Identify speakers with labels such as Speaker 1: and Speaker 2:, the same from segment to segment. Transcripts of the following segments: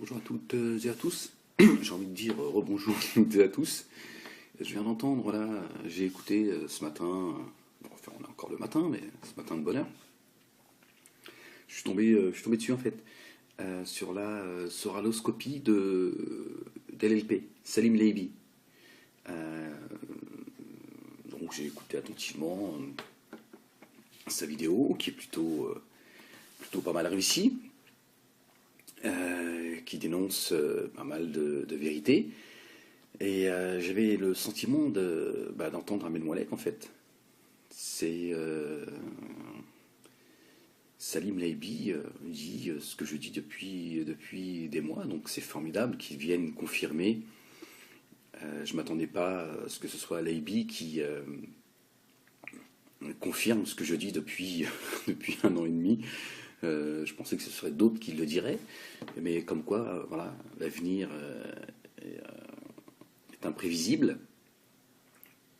Speaker 1: Bonjour à toutes et à tous. J'ai envie de dire rebonjour à toutes et à tous. Je viens d'entendre là, j'ai écouté ce matin, bon, enfin on est encore le matin, mais ce matin de bonne heure. Je suis tombé dessus en fait, sur la soraloscopie d'LLP, Salim Levy. Euh, donc j'ai écouté attentivement sa vidéo, qui est plutôt pas mal réussie, qui dénonce pas mal de vérités. Et j'avais le sentiment d'entendre Ahmed Moualek en fait. C'est Salim Laibi dit ce que je dis depuis des mois, donc c'est formidable qu'ils viennent confirmer. Je m'attendais pas à ce que ce soit Laibi qui confirme ce que je dis depuis, depuis un an et demi. Je pensais que ce serait d'autres qui le diraient, mais comme quoi, voilà, l'avenir est imprévisible.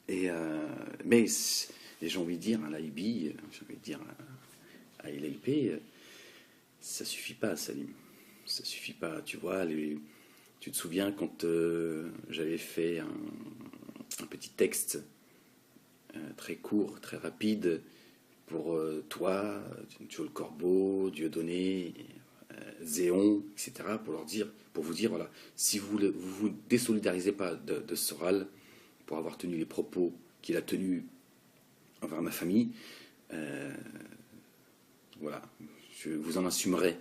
Speaker 1: Et, mais j'ai envie de dire à l'IB, j'ai envie de dire à LLP, ça suffit pas, Salim. Ça suffit pas. Tu vois, tu te souviens quand j'avais fait un petit texte très court, très rapide pour toi, Joe le Corbeau, Dieudonné, Zéon, etc., pour vous dire, voilà, si vous vous désolidarisez pas de Soral pour avoir tenu les propos qu'il a tenus envers ma famille, voilà, je vous en assumerai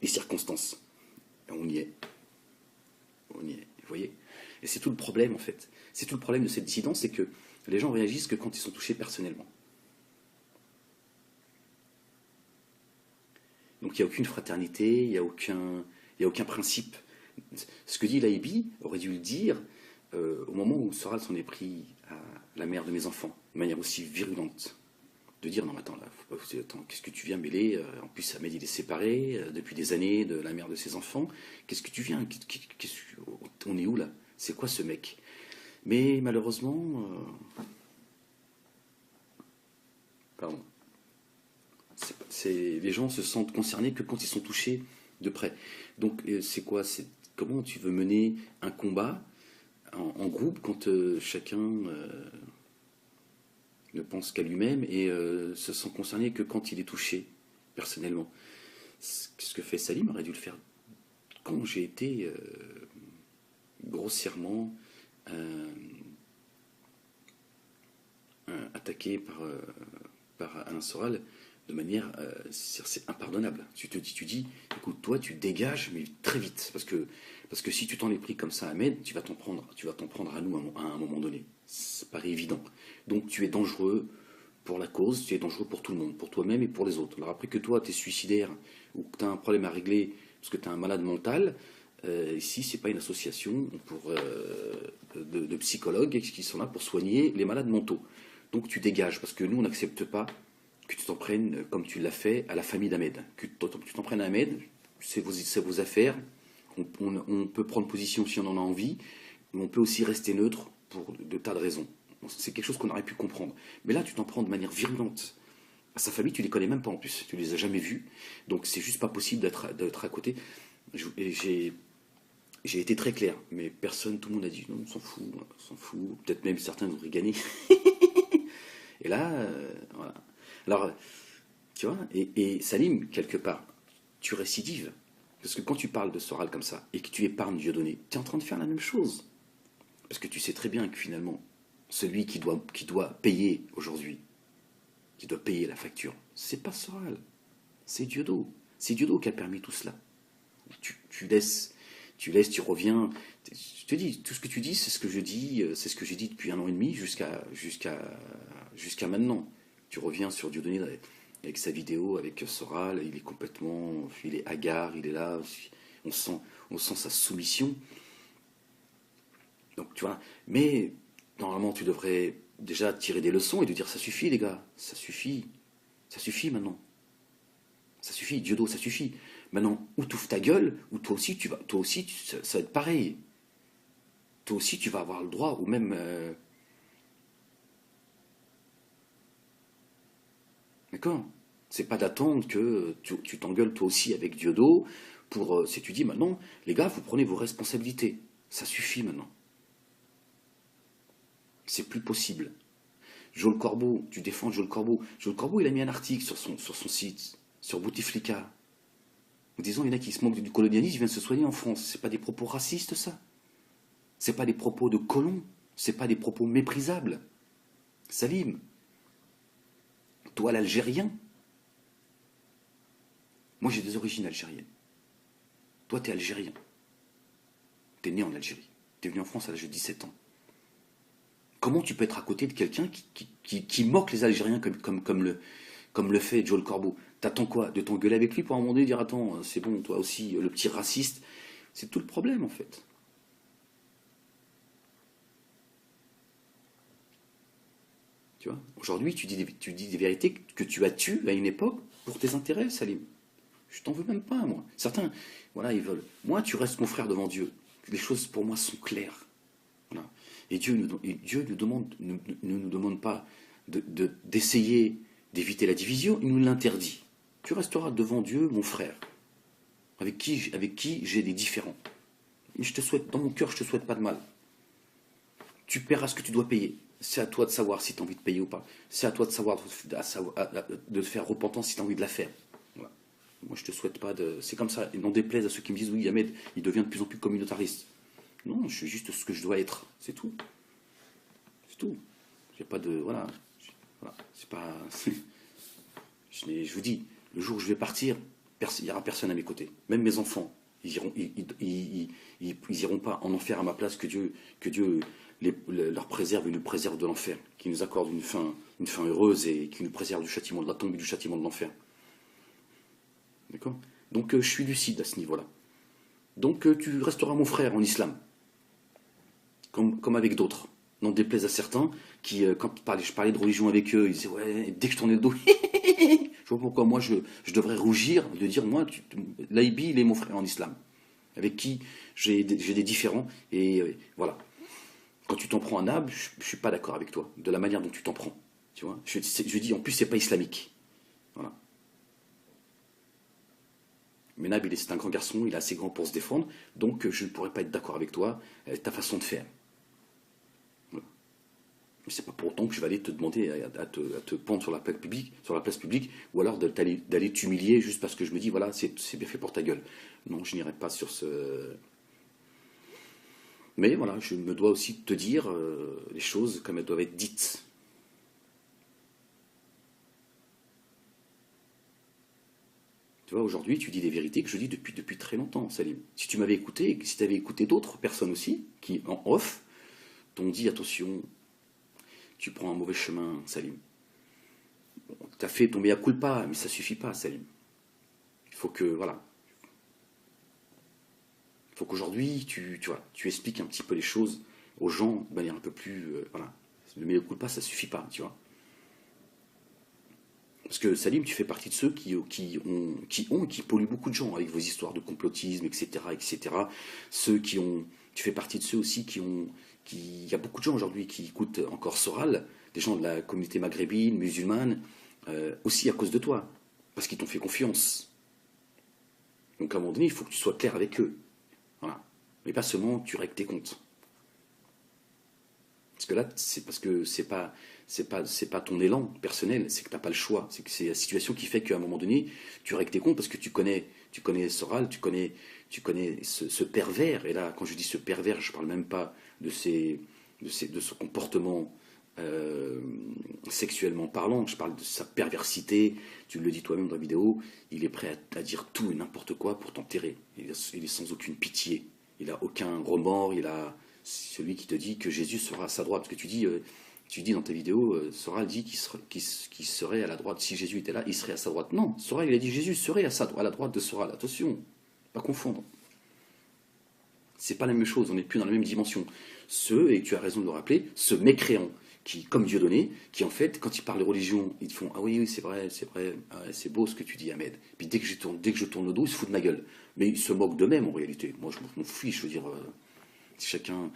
Speaker 1: les circonstances. Et on y est. On y est, vous voyez. Et c'est tout le problème, en fait. C'est tout le problème de cette dissidence, c'est que les gens réagissent que quand ils sont touchés personnellement. Donc il n'y a aucune fraternité, il n'y a aucun principe. Ce que dit Laibi aurait dû le dire au moment où Soral s'en est pris à la mère de mes enfants, de manière aussi virulente. De dire, non, attends, là, attends, qu'est-ce que tu viens mêler? En plus, Ahmed, il est séparé depuis des années de la mère de ses enfants. Qu'est-ce que tu viens? On est où, là? C'est quoi, ce mec? Mais malheureusement... pardon. Les gens se sentent concernés que quand ils sont touchés de près. Donc, c'est quoi? C'est comment tu veux mener un combat en groupe quand chacun ne pense qu'à lui-même et se sent concerné que quand il est touché personnellement. Ce que fait Salim aurait dû le faire quand j'ai été grossièrement attaqué par Alain Soral de manière, c'est impardonnable. Tu dis, écoute, toi, tu dégages, mais très vite, parce que si tu t'en es pris comme ça à Ahmed, tu vas t'en prendre à nous à un moment donné. Ça paraît évident. Donc tu es dangereux pour la cause, tu es dangereux pour tout le monde, pour toi-même et pour les autres. Alors après que toi, tu es suicidaire ou que tu as un problème à régler parce que tu es un malade mental, ici, c'est pas une association de psychologues qui sont là pour soigner les malades mentaux. Donc tu dégages, parce que nous, on n'accepte pas que tu t'en prennes, comme tu l'as fait, à la famille d'Ahmed. Que tu t'en prennes à Ahmed, c'est vos affaires. On peut prendre position si on en a envie, mais on peut aussi rester neutre pour de tas de raisons. C'est quelque chose qu'on aurait pu comprendre. Mais là, tu t'en prends de manière virulente à sa famille, tu les connais même pas en plus, tu les as jamais vus. Donc c'est juste pas possible d'être à côté. J'ai été très clair, mais personne, tout le monde a dit non, on s'en fout, on s'en fout. Peut-être même certains voudraient gagner. Et là, voilà. Alors, tu vois, et Salim, quelque part, tu récidives. Parce que quand tu parles de Soral comme ça, et que tu épargnes Dieudonné, tu es en train de faire la même chose. Parce que tu sais très bien que finalement, celui qui doit payer aujourd'hui, qui doit payer la facture, c'est pas Soral, c'est Dieudo. C'est Dieudo qui a permis tout cela. Tu laisses, tu reviens. Je te dis, tout ce que tu dis, c'est ce que je dis, c'est ce que j'ai dit depuis un an et demi jusqu'à maintenant. Tu reviens sur Dieudonné avec sa vidéo, avec Soral, il est hagard, il est là, on sent sa soumission. Donc tu vois, mais normalement tu devrais déjà tirer des leçons et te dire ça suffit les gars, ça suffit maintenant, ça suffit, Dieudo, ça suffit. Maintenant, ou t'ouvres ta gueule, ou ça va être pareil. Toi aussi tu vas avoir le droit, ou même d'accord. C'est pas d'attendre que tu t'engueules toi aussi avec Diodo pour. Si tu dis maintenant, les gars, vous prenez vos responsabilités. Ça suffit maintenant. C'est plus possible. Joel Corbeau, tu défends Joel Corbeau. Joel Corbeau, il a mis un article sur son site, sur Bouteflika, en disant il y en a qui se moquent du colonialisme, ils viennent se soigner en France. C'est pas des propos racistes, ça. C'est pas des propos de colons. C'est pas des propos méprisables. Salim, toi l'Algérien, moi j'ai des origines algériennes. Toi t'es algérien. T'es né en Algérie. T'es venu en France à l'âge de 17 ans. Comment tu peux être à côté de quelqu'un qui moque les Algériens comme le fait Joel Corbeau? T'attends quoi? De t'engueuler avec lui pour un moment donné dire attends, c'est bon, toi aussi, le petit raciste. C'est tout le problème en fait. Tu vois, aujourd'hui, tu dis des vérités que tu as tues à une époque pour tes intérêts, Salim. Je t'en veux même pas, moi. Certains, voilà, ils veulent. Moi, tu restes mon frère devant Dieu. Les choses pour moi sont claires. Voilà. Et Dieu ne nous demande pas d'essayer d'éviter la division, il nous l'interdit. Tu resteras devant Dieu, mon frère, avec qui j'ai des différends. Et dans mon cœur, je te souhaite pas de mal. Tu paieras ce que tu dois payer. C'est à toi de savoir si tu as envie de payer ou pas. C'est à toi de savoir de faire repentance si tu as envie de la faire. Voilà. Moi, je te souhaite pas de. C'est comme ça. Et n'en déplaise à ceux qui me disent oui, Ahmed, il devient de plus en plus communautariste. Non, je suis juste ce que je dois être. C'est tout. C'est tout. J'ai pas de. Voilà. Voilà. C'est pas. Je vous dis, le jour où je vais partir, il n'y aura personne à mes côtés. Même mes enfants. Ils iront pas en enfer à ma place. Que Dieu leur préserve et nous préserve de l'enfer. Qui nous accorde une fin heureuse et qui nous préserve du châtiment de la tombe et du châtiment de l'enfer. D'accord? Donc je suis lucide à ce niveau-là. Donc tu resteras mon frère en islam. Comme avec d'autres. N'en déplaise à certains qui, quand je parlais de religion avec eux, ils disaient ouais, dès que je tournais le dos, je vois pourquoi moi je devrais rougir de dire moi, Laïbi, il est mon frère en islam, avec qui j'ai des différends, et voilà. Quand tu t'en prends un Nab, je ne suis pas d'accord avec toi, de la manière dont tu t'en prends. Tu vois, je dis en plus, c'est pas islamique. Voilà. Mais Nab, c'est un grand garçon, il est assez grand pour se défendre, donc je ne pourrais pas être d'accord avec toi, ta façon de faire. Mais c'est pas pour autant que je vais aller te demander à te pendre sur la place publique, ou alors d'aller t'humilier juste parce que je me dis voilà, c'est bien fait pour ta gueule. Non, je n'irai pas sur ce. Mais voilà, je me dois aussi te dire les choses comme elles doivent être dites. Tu vois, aujourd'hui, tu dis des vérités que je dis depuis très longtemps, Salim. Si tu m'avais écouté, si tu avais écouté d'autres personnes aussi, qui en off, t'ont dit attention, tu prends un mauvais chemin, Salim. Bon, tu as fait ton mea culpa, mais ça suffit pas, Salim. Il faut que, voilà. Il faut qu'aujourd'hui, tu expliques un petit peu les choses aux gens de manière un peu plus. Voilà. Le mea culpa, ça suffit pas, tu vois. Parce que Salim, tu fais partie de ceux qui polluent beaucoup de gens avec vos histoires de complotisme, etc., etc. Ceux qui ont. Tu fais partie de ceux aussi il y a beaucoup de gens aujourd'hui qui écoutent encore Soral, des gens de la communauté maghrébine, musulmane, aussi à cause de toi, parce qu'ils t'ont fait confiance. Donc à un moment donné, il faut que tu sois clair avec eux. Voilà. Mais pas seulement tu règles tes comptes. Parce que là, c'est parce que c'est pas ton élan personnel, c'est que tu n'as pas le choix. C'est que c'est la situation qui fait qu'à un moment donné, tu règles tes comptes parce que tu connais Soral, tu connais ce pervers. Et là, quand je dis ce pervers, je ne parle même pas de son comportement sexuellement parlant, je parle de sa perversité. Tu le dis toi-même dans la vidéo, il est prêt à dire tout et n'importe quoi pour t'enterrer. Il est sans aucune pitié. Il n'a aucun remords, celui qui te dit que Jésus sera à sa droite. Parce que tu dis dans ta vidéo, Soral dit qu'il serait à la droite. Si Jésus était là, il serait à sa droite. Non, Soral, il a dit Jésus serait à la droite de Soral. Attention, pas confondre. C'est pas la même chose, on n'est plus dans la même dimension. Et tu as raison de le rappeler, ce mécréant, qui, comme Dieudonné, qui en fait, quand ils parlent de religion, ils te font ah oui, c'est vrai, ah ouais, c'est beau ce que tu dis, Ahmed. Puis dès que je tourne le dos, ils se foutent de ma gueule. Mais ils se moquent d'eux-mêmes en réalité. Moi, je m'en fiche, je veux dire. Chacun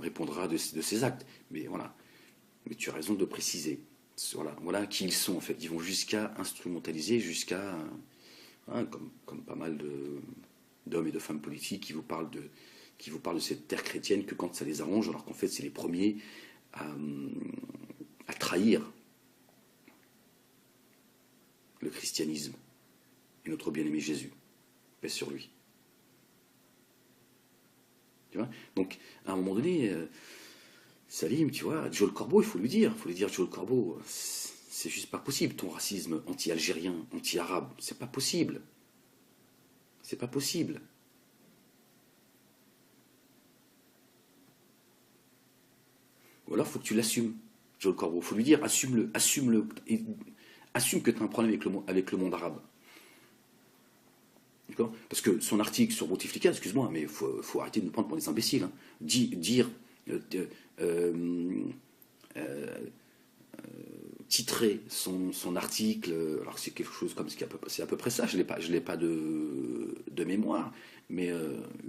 Speaker 1: répondra de ses actes. Mais voilà. Mais tu as raison de préciser. Voilà qui ils sont en fait. Ils vont jusqu'à instrumentaliser, hein, comme pas mal d'hommes et de femmes politiques qui vous parlent de cette terre chrétienne que quand ça les arrange, alors qu'en fait c'est les premiers à, à trahir le christianisme et notre bien-aimé Jésus. Paix sur lui. Tu vois. Donc, à un moment donné, Salim, tu vois, Joe le Corbeau, il faut lui dire, Joe le Corbeau, c'est juste pas possible, ton racisme anti-algérien, anti-arabe, c'est pas possible. C'est pas possible. Ou alors, faut que tu l'assumes, Joe le Corbeau. Faut lui dire, assume-le, assume que tu as un problème avec le monde arabe. D'accord. Parce que son article sur Bouteflika, excuse-moi, mais il faut arrêter de nous prendre pour des imbéciles. Hein. Dire, titrer son article, alors c'est quelque chose comme c'est à peu près ça, je l'ai pas de mémoire, mais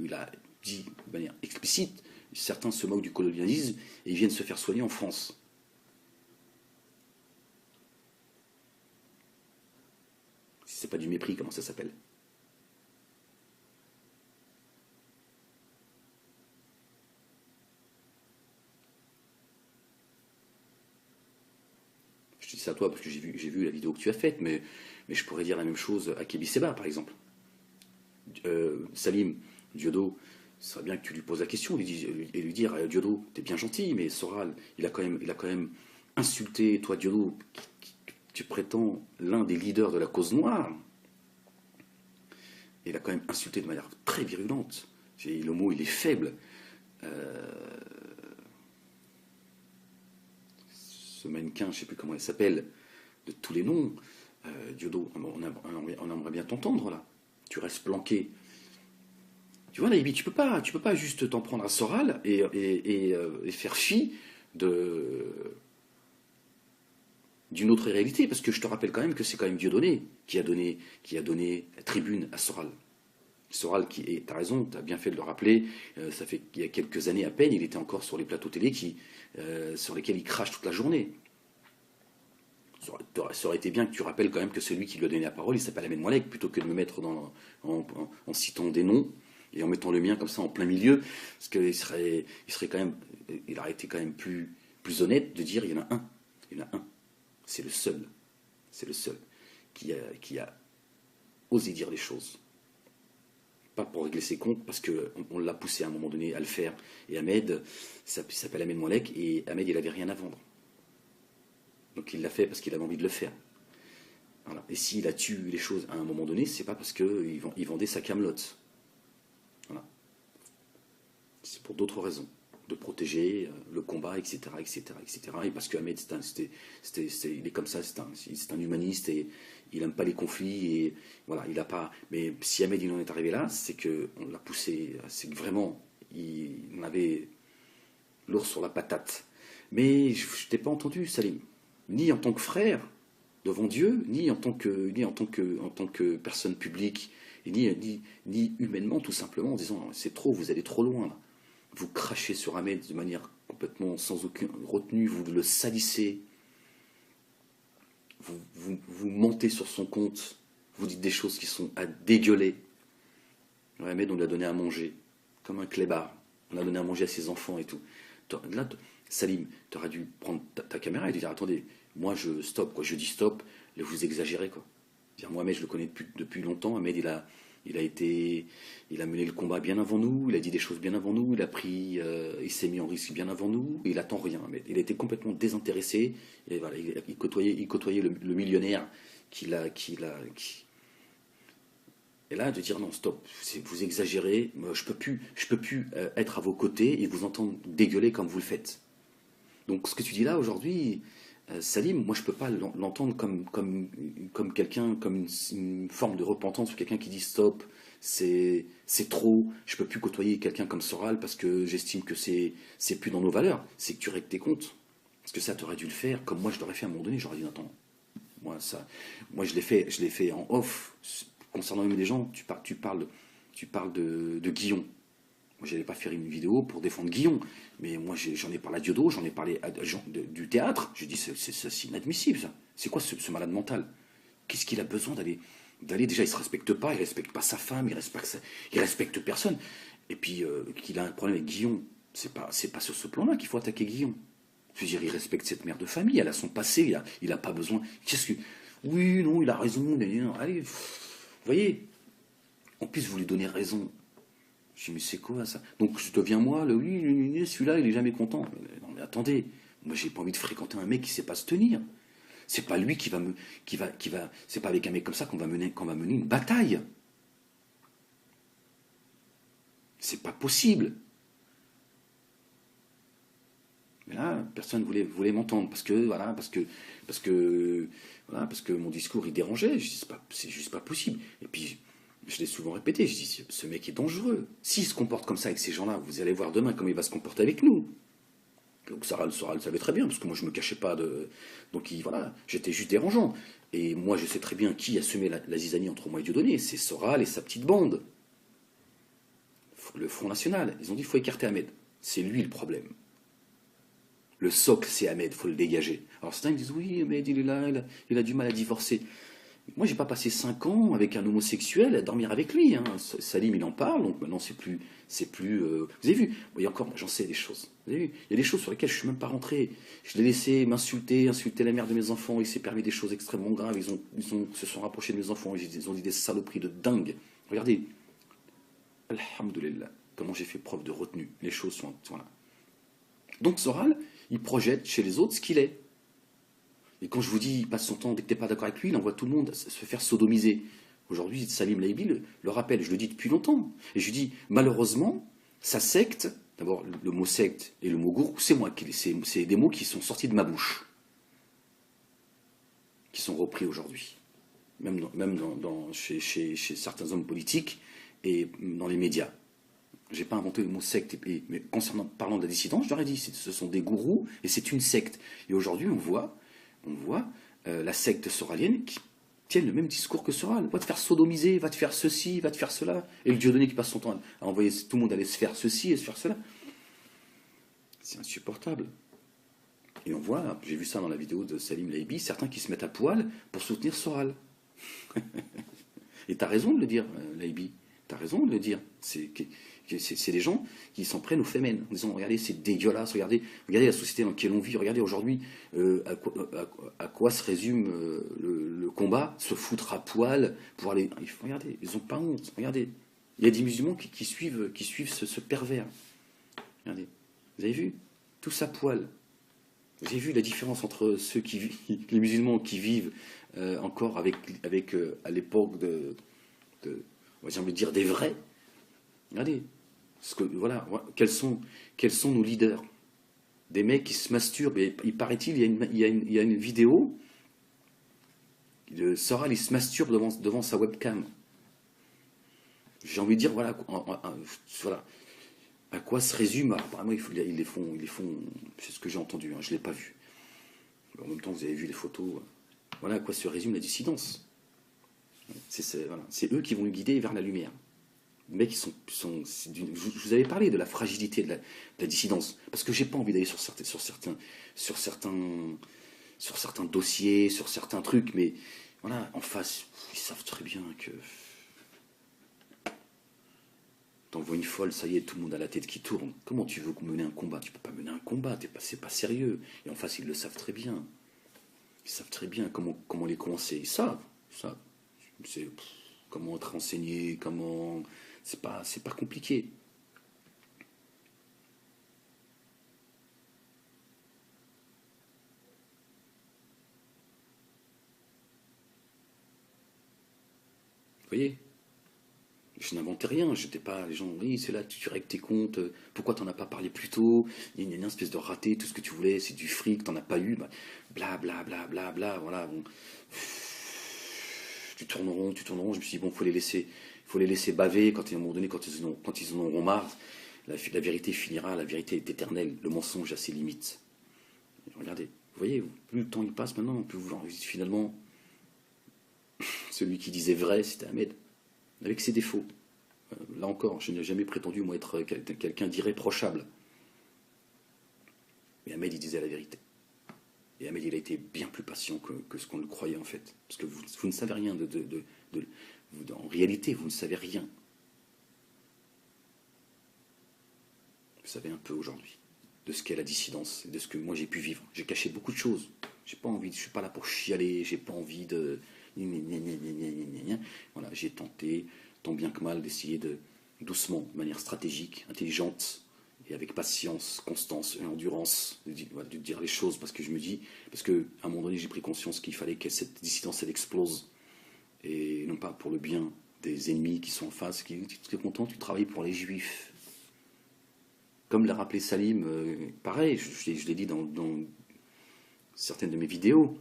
Speaker 1: il a dit de manière explicite, certains se moquent du colonialisme et ils viennent se faire soigner en France. Si c'est pas du mépris, comment ça s'appelle? Je dis ça à toi parce que j'ai vu la vidéo que tu as faite, mais je pourrais dire la même chose à Kébi Seba, par exemple. Salim, Diodo, ce serait bien que tu lui poses la question et lui dire Diodo, t'es bien gentil, mais Soral, il a quand même insulté, toi Diodo, tu prétends l'un des leaders de la cause noire, il a quand même insulté de manière très virulente. Le mot, il est faible. Ce mannequin, je ne sais plus comment il s'appelle, de tous les noms, Diodo, on aimerait bien t'entendre là. Tu restes planqué. Tu vois, Naïbi, tu peux pas juste t'en prendre à Soral et faire fi d'une autre réalité, parce que je te rappelle quand même que c'est quand même Dieudonné qui a donné tribune à Soral. Soral, t'as raison, t'as bien fait de le rappeler, ça fait qu'il y a quelques années à peine, il était encore sur les plateaux télé sur lesquels il crache toute la journée. Ça aurait été bien que tu rappelles quand même que celui qui lui a donné la parole, il s'appelle Ahmed Moualek, plutôt que de me mettre en citant des noms et en mettant le mien comme ça en plein milieu, parce qu'il il aurait été quand même plus honnête de dire il y en a un, c'est le seul qui a osé dire les choses. Pas pour régler ses comptes, parce qu'on l'a poussé à un moment donné à le faire. Et Ahmed, ça s'appelle Ahmed Moualek, et Ahmed, il n'avait rien à vendre. Donc il l'a fait parce qu'il avait envie de le faire. Voilà. Et s'il a tué les choses à un moment donné, c'est pas parce qu'il vendait sa camelote. Voilà. C'est pour d'autres raisons. De protéger le combat, etc., etc., etc. Et parce que Ahmed, il est comme ça, c'est un humaniste et il n'aime pas les conflits et voilà, il a pas. Mais si Ahmed il en est arrivé là, c'est que on l'a poussé, c'est que vraiment il en avait l'ours sur la patate. Mais je t'ai pas entendu, Salim, ni en tant que frère devant Dieu, ni en tant que personne publique, et ni humainement tout simplement en disant c'est trop, vous allez trop loin. Là. Vous crachez sur Ahmed de manière complètement sans aucune retenue, vous le salissez, vous mentez sur son compte, vous dites des choses qui sont à dégueuler. Ouais, Ahmed, on lui a donné à manger, comme un clébard. On a donné à manger à ses enfants et tout. Là, Salim, tu aurais dû prendre ta caméra et te dire attendez, moi je stop, quoi. Je dis stop, là vous exagérez, quoi. Moi, Ahmed, je le connais depuis longtemps. Ahmed, il a mené le combat bien avant nous, il a dit des choses bien avant nous, il s'est mis en risque bien avant nous, et il attend rien. Ahmed. Il a été complètement désintéressé, et voilà, il côtoyait le millionnaire et là, de dire non, stop, vous exagérez, je peux plus être à vos côtés et vous entendre dégueuler comme vous le faites. Donc, ce que tu dis là aujourd'hui, Salim, moi je peux pas l'entendre comme quelqu'un, comme une forme de repentance ou quelqu'un qui dit stop, c'est trop, je peux plus côtoyer quelqu'un comme Soral parce que j'estime que c'est plus dans nos valeurs. C'est que tu règles tes comptes. Parce que ça, tu aurais dû le faire, comme moi je l'aurais fait à un moment donné, j'aurais dit attends, moi je l'ai fait en off. Concernant même des gens, tu parles de Guillon. Moi, j'allais pas faire une vidéo pour défendre Guillon, mais moi, j'en ai parlé à Diodo, j'en ai parlé à gens du théâtre. Je dis, c'est inadmissible, ça. C'est quoi ce malade mental? Qu'est-ce qu'il a besoin d'aller déjà, il se respecte pas, il respecte pas sa femme, il respecte personne. Et puis, qu'il a un problème avec Guillon, c'est pas sur ce plan-là qu'il faut attaquer Guillon. Je veux dire, il respecte cette mère de famille, elle a son passé, il a pas besoin. Qu'est-ce que. Oui, non, il a raison, mais non, allez, vous voyez. En plus, vous lui donnez raison. Je dis, mais c'est quoi ça? Donc je deviens moi, oui, celui-là, il est jamais content. Non, mais attendez, moi j'ai pas envie de fréquenter un mec qui sait pas se tenir. C'est pas lui c'est pas avec un mec comme ça qu'on va mener une bataille. C'est pas possible. Mais là, personne voulait m'entendre parce que mon discours il dérangeait. Je dis, c'est juste pas possible. Et puis, je l'ai souvent répété, je dis, ce mec est dangereux. S'il se comporte comme ça avec ces gens-là, vous allez voir demain comment il va se comporter avec nous. Donc Sarah le savait très bien, parce que moi je me cachais pas de. Donc voilà, j'étais juste dérangeant. Et moi je sais très bien qui a semé la zizanie entre moi et Dieudonné. C'est Soral et sa petite bande. Le Front National. Ils ont dit qu'il faut écarter Ahmed. C'est lui le problème. Le socle, c'est Ahmed, il faut le dégager. Alors certains me disent, oui, Ahmed, il est là, il a du mal à divorcer. Moi, j'ai pas passé 5 ans avec un homosexuel à dormir avec lui. Hein. Salim, il en parle, donc maintenant vous avez vu, il y a encore, j'en sais des choses. Vous avez vu, il y a des choses sur lesquelles je suis même pas rentré. Je l'ai laissé insulter la mère de mes enfants. Il s'est permis des choses extrêmement graves. Se sont rapprochés de mes enfants. Ils ont dit des saloperies de dingue. Regardez, alhamdoulilah, comment j'ai fait preuve de retenue. Les choses sont là. Donc Soral, il projette chez les autres ce qu'il est. Et quand je vous dis, il passe son temps, dès que tu n'es pas d'accord avec lui, il envoie tout le monde se faire sodomiser. Aujourd'hui, Salim Laibi le rappelle, je le dis depuis longtemps. Et je lui dis, malheureusement, sa secte, d'abord le mot secte et le mot gourou, c'est des mots qui sont sortis de ma bouche, qui sont repris aujourd'hui. Même chez certains hommes politiques et dans les médias. J'ai pas inventé le mot secte, mais parlant de la dissidence, je leur ai dit, ce sont des gourous et c'est une secte. Et aujourd'hui, on voit la secte soralienne qui tienne le même discours que Soral. Va te faire sodomiser, va te faire ceci, va te faire cela. Et le Dieudonné qui passe son temps à envoyer tout le monde aller se faire ceci et se faire cela. C'est insupportable. Et on voit, j'ai vu ça dans la vidéo de Salim Laibi, certains qui se mettent à poil pour soutenir Soral. Et t'as raison de le dire, Laibi. T'as raison de le dire. C'est des gens qui s'en prennent aux fémènes, en disant, regardez, c'est dégueulasse, regardez la société dans laquelle on vit, regardez aujourd'hui à quoi se résume le combat, se foutre à poil pour aller. Regardez, ils n'ont pas honte, regardez. Il y a des musulmans qui suivent ce pervers. Regardez, vous avez vu? Tous à poil. Vous avez vu la différence entre les musulmans qui vivent encore avec à l'époque on va dire des vrais. Regardez, voilà, quels sont nos leaders? Des mecs qui se masturbent. Et il paraît-il, il y a une vidéo de Soral, il se masturbe devant sa webcam. J'ai envie de dire, voilà, à quoi se résume. Apparemment, ils les font, c'est ce que j'ai entendu, hein, je ne l'ai pas vu. En même temps, vous avez vu les photos. Voilà à quoi se résume la dissidence. C'est eux qui vont nous guider vers la lumière. Les mecs, je vous avais parlé de la fragilité de la dissidence, parce que j'ai pas envie d'aller sur certains dossiers, sur certains trucs, mais voilà, en face, ils savent très bien que t'envoies une folle, ça y est, tout le monde a la tête qui tourne. Comment tu veux mener un combat? Tu peux pas mener un combat, c'est pas sérieux. Et en face, ils le savent très bien. Ils savent très bien comment les coincer. Ils savent. C'est comment être renseigné, comment. C'est pas compliqué. Vous voyez? Je n'inventais rien, j'étais pas. Les gens, oui, c'est là, tu règles tes comptes, pourquoi t'en as pas parlé plus tôt? Il y a une espèce de raté, tout ce que tu voulais, c'est du fric, t'en as pas eu, bla bla bla bla bla, voilà. Bon. Tu tournes en rond, je me suis dit, bon, faut les laisser baver, quand à un moment donné, quand ils en auront marre, la vérité finira, la vérité est éternelle, le mensonge a ses limites. Regardez, vous voyez, plus le temps il passe maintenant, plus vous finalement, celui qui disait vrai, c'était Ahmed, avec ses défauts. Là encore, je n'ai jamais prétendu, moi, être quelqu'un d'irréprochable. Mais Ahmed, il disait la vérité. Et Ahmed, il a été bien plus patient que ce qu'on le croyait, en fait. Parce que vous ne savez rien en réalité, vous ne savez rien. Vous savez un peu aujourd'hui de ce qu'est la dissidence et de ce que moi j'ai pu vivre. J'ai caché beaucoup de choses. J'ai pas envie, je suis pas là pour chialer, j'ai pas envie de... Voilà, j'ai tenté, tant bien que mal, d'essayer de, doucement, de manière stratégique, intelligente, et avec patience, constance et endurance, de dire les choses, parce que je me dis, parce qu'à un moment donné, j'ai pris conscience qu'il fallait que cette dissidence, elle explose, et non pas pour le bien des ennemis qui sont en face, qui disent, tu es content, tu travailles pour les juifs. Comme l'a rappelé Salim, pareil, je l'ai dit dans certaines de mes vidéos,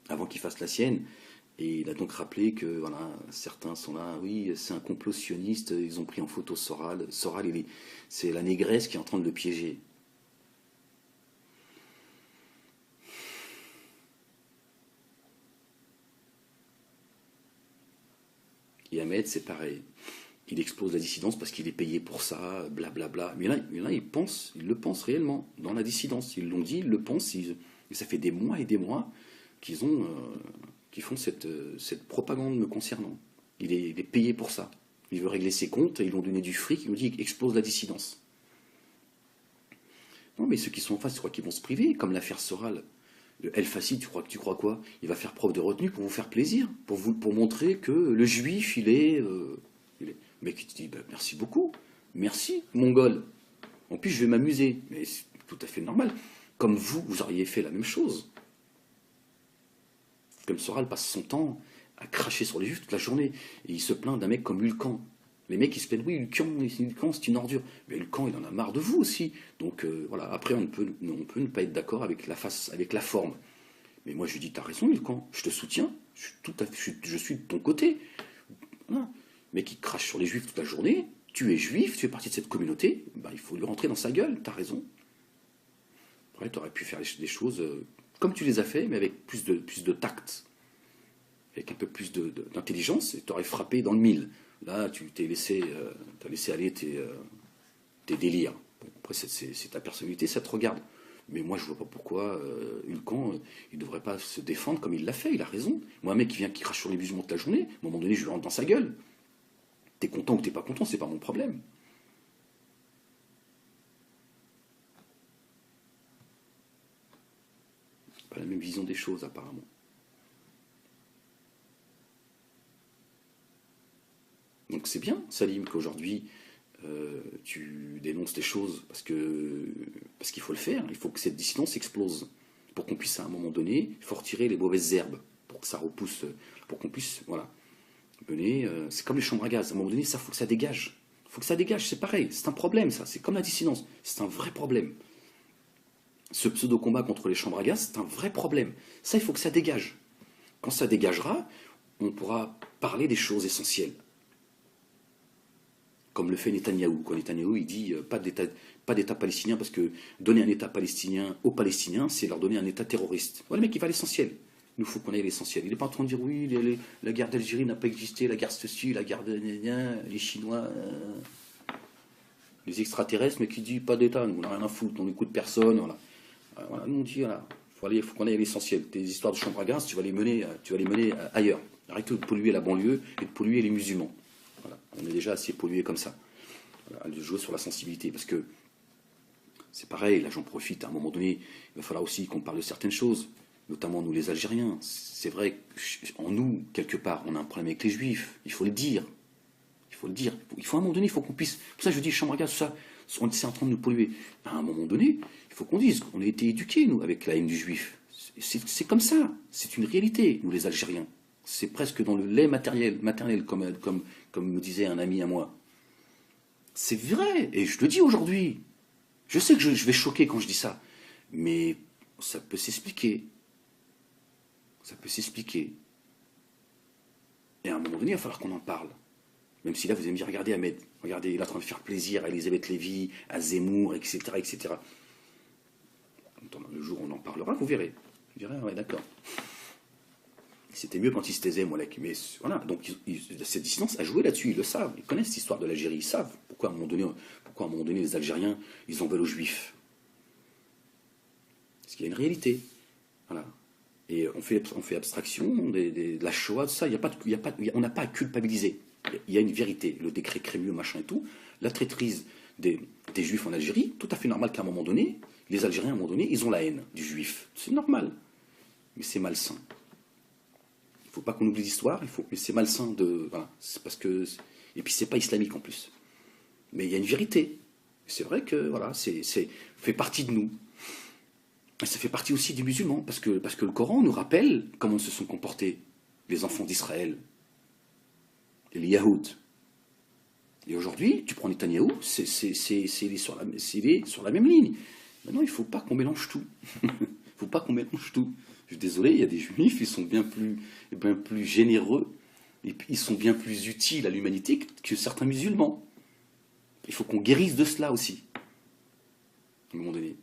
Speaker 1: avant qu'il fasse la sienne, et il a donc rappelé que voilà, certains sont là, oui, c'est un complot sioniste, ils ont pris en photo Soral. Soral, c'est la négresse qui est en train de le piéger. Et Ahmed, c'est pareil. Il explose la dissidence parce qu'il est payé pour ça, blablabla. Mais là, il le pense réellement, dans la dissidence. Ils l'ont dit, ils le pensent, et ça fait des mois et des mois qu'ils font cette propagande me concernant. Il est payé pour ça. Il veut régler ses comptes, et ils lui ont donné du fric, ils lui ont dit, explose la dissidence. Non, mais ceux qui sont en face, tu crois qu'ils vont se priver, comme l'affaire Soral. Le El Fassi, tu crois quoi? Il va faire preuve de retenue pour vous faire plaisir, pour montrer que le juif, il est... Le mec, il te dit, bah, merci beaucoup, merci, mongol. En plus, je vais m'amuser. Mais c'est tout à fait normal. Comme vous auriez fait la même chose. Comme Soral passe son temps à cracher sur les juifs toute la journée. Et il se plaint d'un mec comme Hulkan. Les mecs, ils se plaignent, oui, Hulkan, c'est une ordure. Mais Hulkan, il en a marre de vous aussi. Donc voilà, après, on peut ne pas être d'accord avec la forme. Mais moi, je lui dis, t'as raison, Hulkan, je te soutiens, je suis de ton côté. Voilà. Le mec, il crache sur les juifs toute la journée. Tu es juif, tu fais partie de cette communauté, bah, il faut lui rentrer dans sa gueule, t'as raison. Après, tu aurais pu faire des choses comme tu les as fait, mais avec plus de tact, avec un peu plus d'intelligence, et tu aurais frappé dans le mille. Là, tu t'es laissé aller tes délires. Bon, après, c'est ta personnalité, ça te regarde. Mais moi, je vois pas pourquoi Hulkan, il devrait pas se défendre comme il l'a fait, il a raison. Moi, un mec qui crache sur les musulmans toute la journée, à un moment donné, je lui rentre dans sa gueule. T'es content ou t'es pas content, c'est pas mon problème. Pas la même vision des choses, apparemment. Donc c'est bien, Salim, qu'aujourd'hui tu dénonces des choses parce qu'il faut le faire. Il faut que cette dissidence explose pour qu'on puisse à un moment donné, il faut retirer les mauvaises herbes pour que ça repousse, pour qu'on puisse, voilà, mener. C'est comme les chambres à gaz. À un moment donné, ça faut que ça dégage. Il faut que ça dégage. C'est pareil. C'est un problème, ça. C'est comme la dissidence. C'est un vrai problème. Ce pseudo-combat contre les chambres à gaz, c'est un vrai problème. Ça, il faut que ça dégage. Quand ça dégagera, on pourra parler des choses essentielles. Comme le fait Netanyahou. Quand Netanyahou, il dit pas d'État palestinien, parce que donner un État palestinien aux Palestiniens, c'est leur donner un État terroriste. Voilà, le mec, il va à l'essentiel. Il nous faut qu'on ait l'essentiel. Il n'est pas en train de dire oui, la guerre d'Algérie n'a pas existé, la guerre ceci, la guerre de les Chinois, les extraterrestres, mais qui dit pas d'État, nous on n'a rien à foutre, on n'écoute personne. Voilà, nous on dit voilà, il faut qu'on ait l'essentiel. Tes histoires de chambre à gaz, tu vas les mener ailleurs. Arrête de polluer la banlieue et de polluer les musulmans. Voilà, on est déjà assez pollué comme ça. Voilà, de jouer sur la sensibilité, parce que c'est pareil, là j'en profite, à un moment donné, il va falloir aussi qu'on parle de certaines choses, notamment nous les Algériens. C'est vrai qu'en nous, quelque part, on a un problème avec les Juifs, il faut le dire. Il faut le dire. Il faut à un moment donné, il faut qu'on puisse... Pour ça je dis, chambre à gaz, tout ça, c'est en train de nous polluer. À un moment donné, il faut qu'on dise qu'on a été éduqués, nous, avec la haine du Juif. C'est comme ça, c'est une réalité, nous les Algériens. C'est presque dans le lait maternel, comme me disait un ami à moi. C'est vrai, et je le dis aujourd'hui. Je sais que je vais choquer quand je dis ça, mais ça peut s'expliquer. Ça peut s'expliquer. Et à un moment donné, il va falloir qu'on en parle. Même si là, vous allez me dire, regardez Ahmed, regardez, il est en train de faire plaisir à Elisabeth Lévy, à Zemmour, etc., etc. Le jour où on en parlera, vous verrez. Vous direz, ouais, d'accord. C'était mieux quand ils se taisaient, Molek. Mais voilà, donc cette dissidence a joué là-dessus, ils le savent, ils connaissent l'histoire de l'Algérie, ils savent pourquoi à un moment donné les Algériens, ils en veulent aux Juifs. Parce qu'il y a une réalité. Voilà. Et on fait abstraction de la Shoah, de ça, on n'a pas à culpabiliser. Il y a une vérité, le décret Crémieux, machin et tout, la traîtrise des Juifs en Algérie, tout à fait normal qu'à un moment donné, les Algériens, à un moment donné, ils ont la haine du Juif. C'est normal. Mais c'est malsain. Il ne faut pas qu'on oublie l'histoire, mais c'est malsain de. Voilà, c'est parce que. Et puis c'est pas islamique en plus. Mais il y a une vérité. C'est vrai que voilà, fait partie de nous. Et ça fait partie aussi des musulmans, parce que le Coran nous rappelle comment se sont comportés les enfants d'Israël et les Yahoud. Et aujourd'hui, tu prends Netanyahou, c'est sur la même ligne. Maintenant, il ne faut pas qu'on mélange tout. Il ne faut pas qu'on mélange tout. Je suis désolé, il y a des juifs, ils sont bien plus généreux, et puis ils sont bien plus utiles à l'humanité que certains musulmans. Il faut qu'on guérisse de cela aussi, à un moment donné.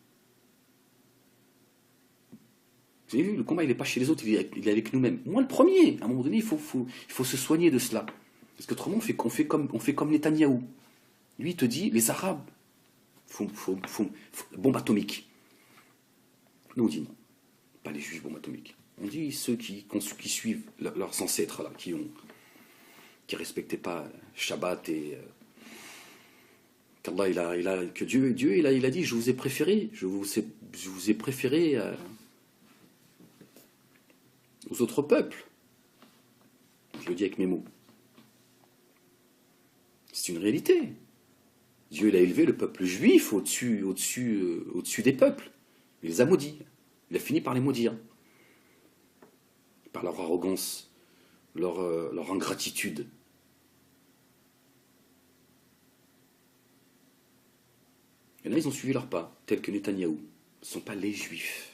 Speaker 1: Vous avez vu, le combat, il n'est pas chez les autres, il est avec nous-mêmes. Moi, le premier, à un moment donné, il faut se soigner de cela. Parce qu'autrement, on fait comme Netanyahou. Lui, il te dit, les Arabes, bombe atomique. Nous, on dit non. Pas les juifs bombe atomique. On dit ceux qui suivent leurs ancêtres, là, qui respectaient pas Shabbat et... qu'Allah, que Dieu il a dit, je vous ai préféré, aux autres peuples. Je le dis avec mes mots. C'est une réalité. Dieu il a élevé le peuple juif au-dessus des peuples. Il les a maudits. Il a fini par les maudire. Par leur arrogance, leur ingratitude. Et là, ils ont suivi leur pas, tels que Netanyahou. Ce ne sont pas les juifs.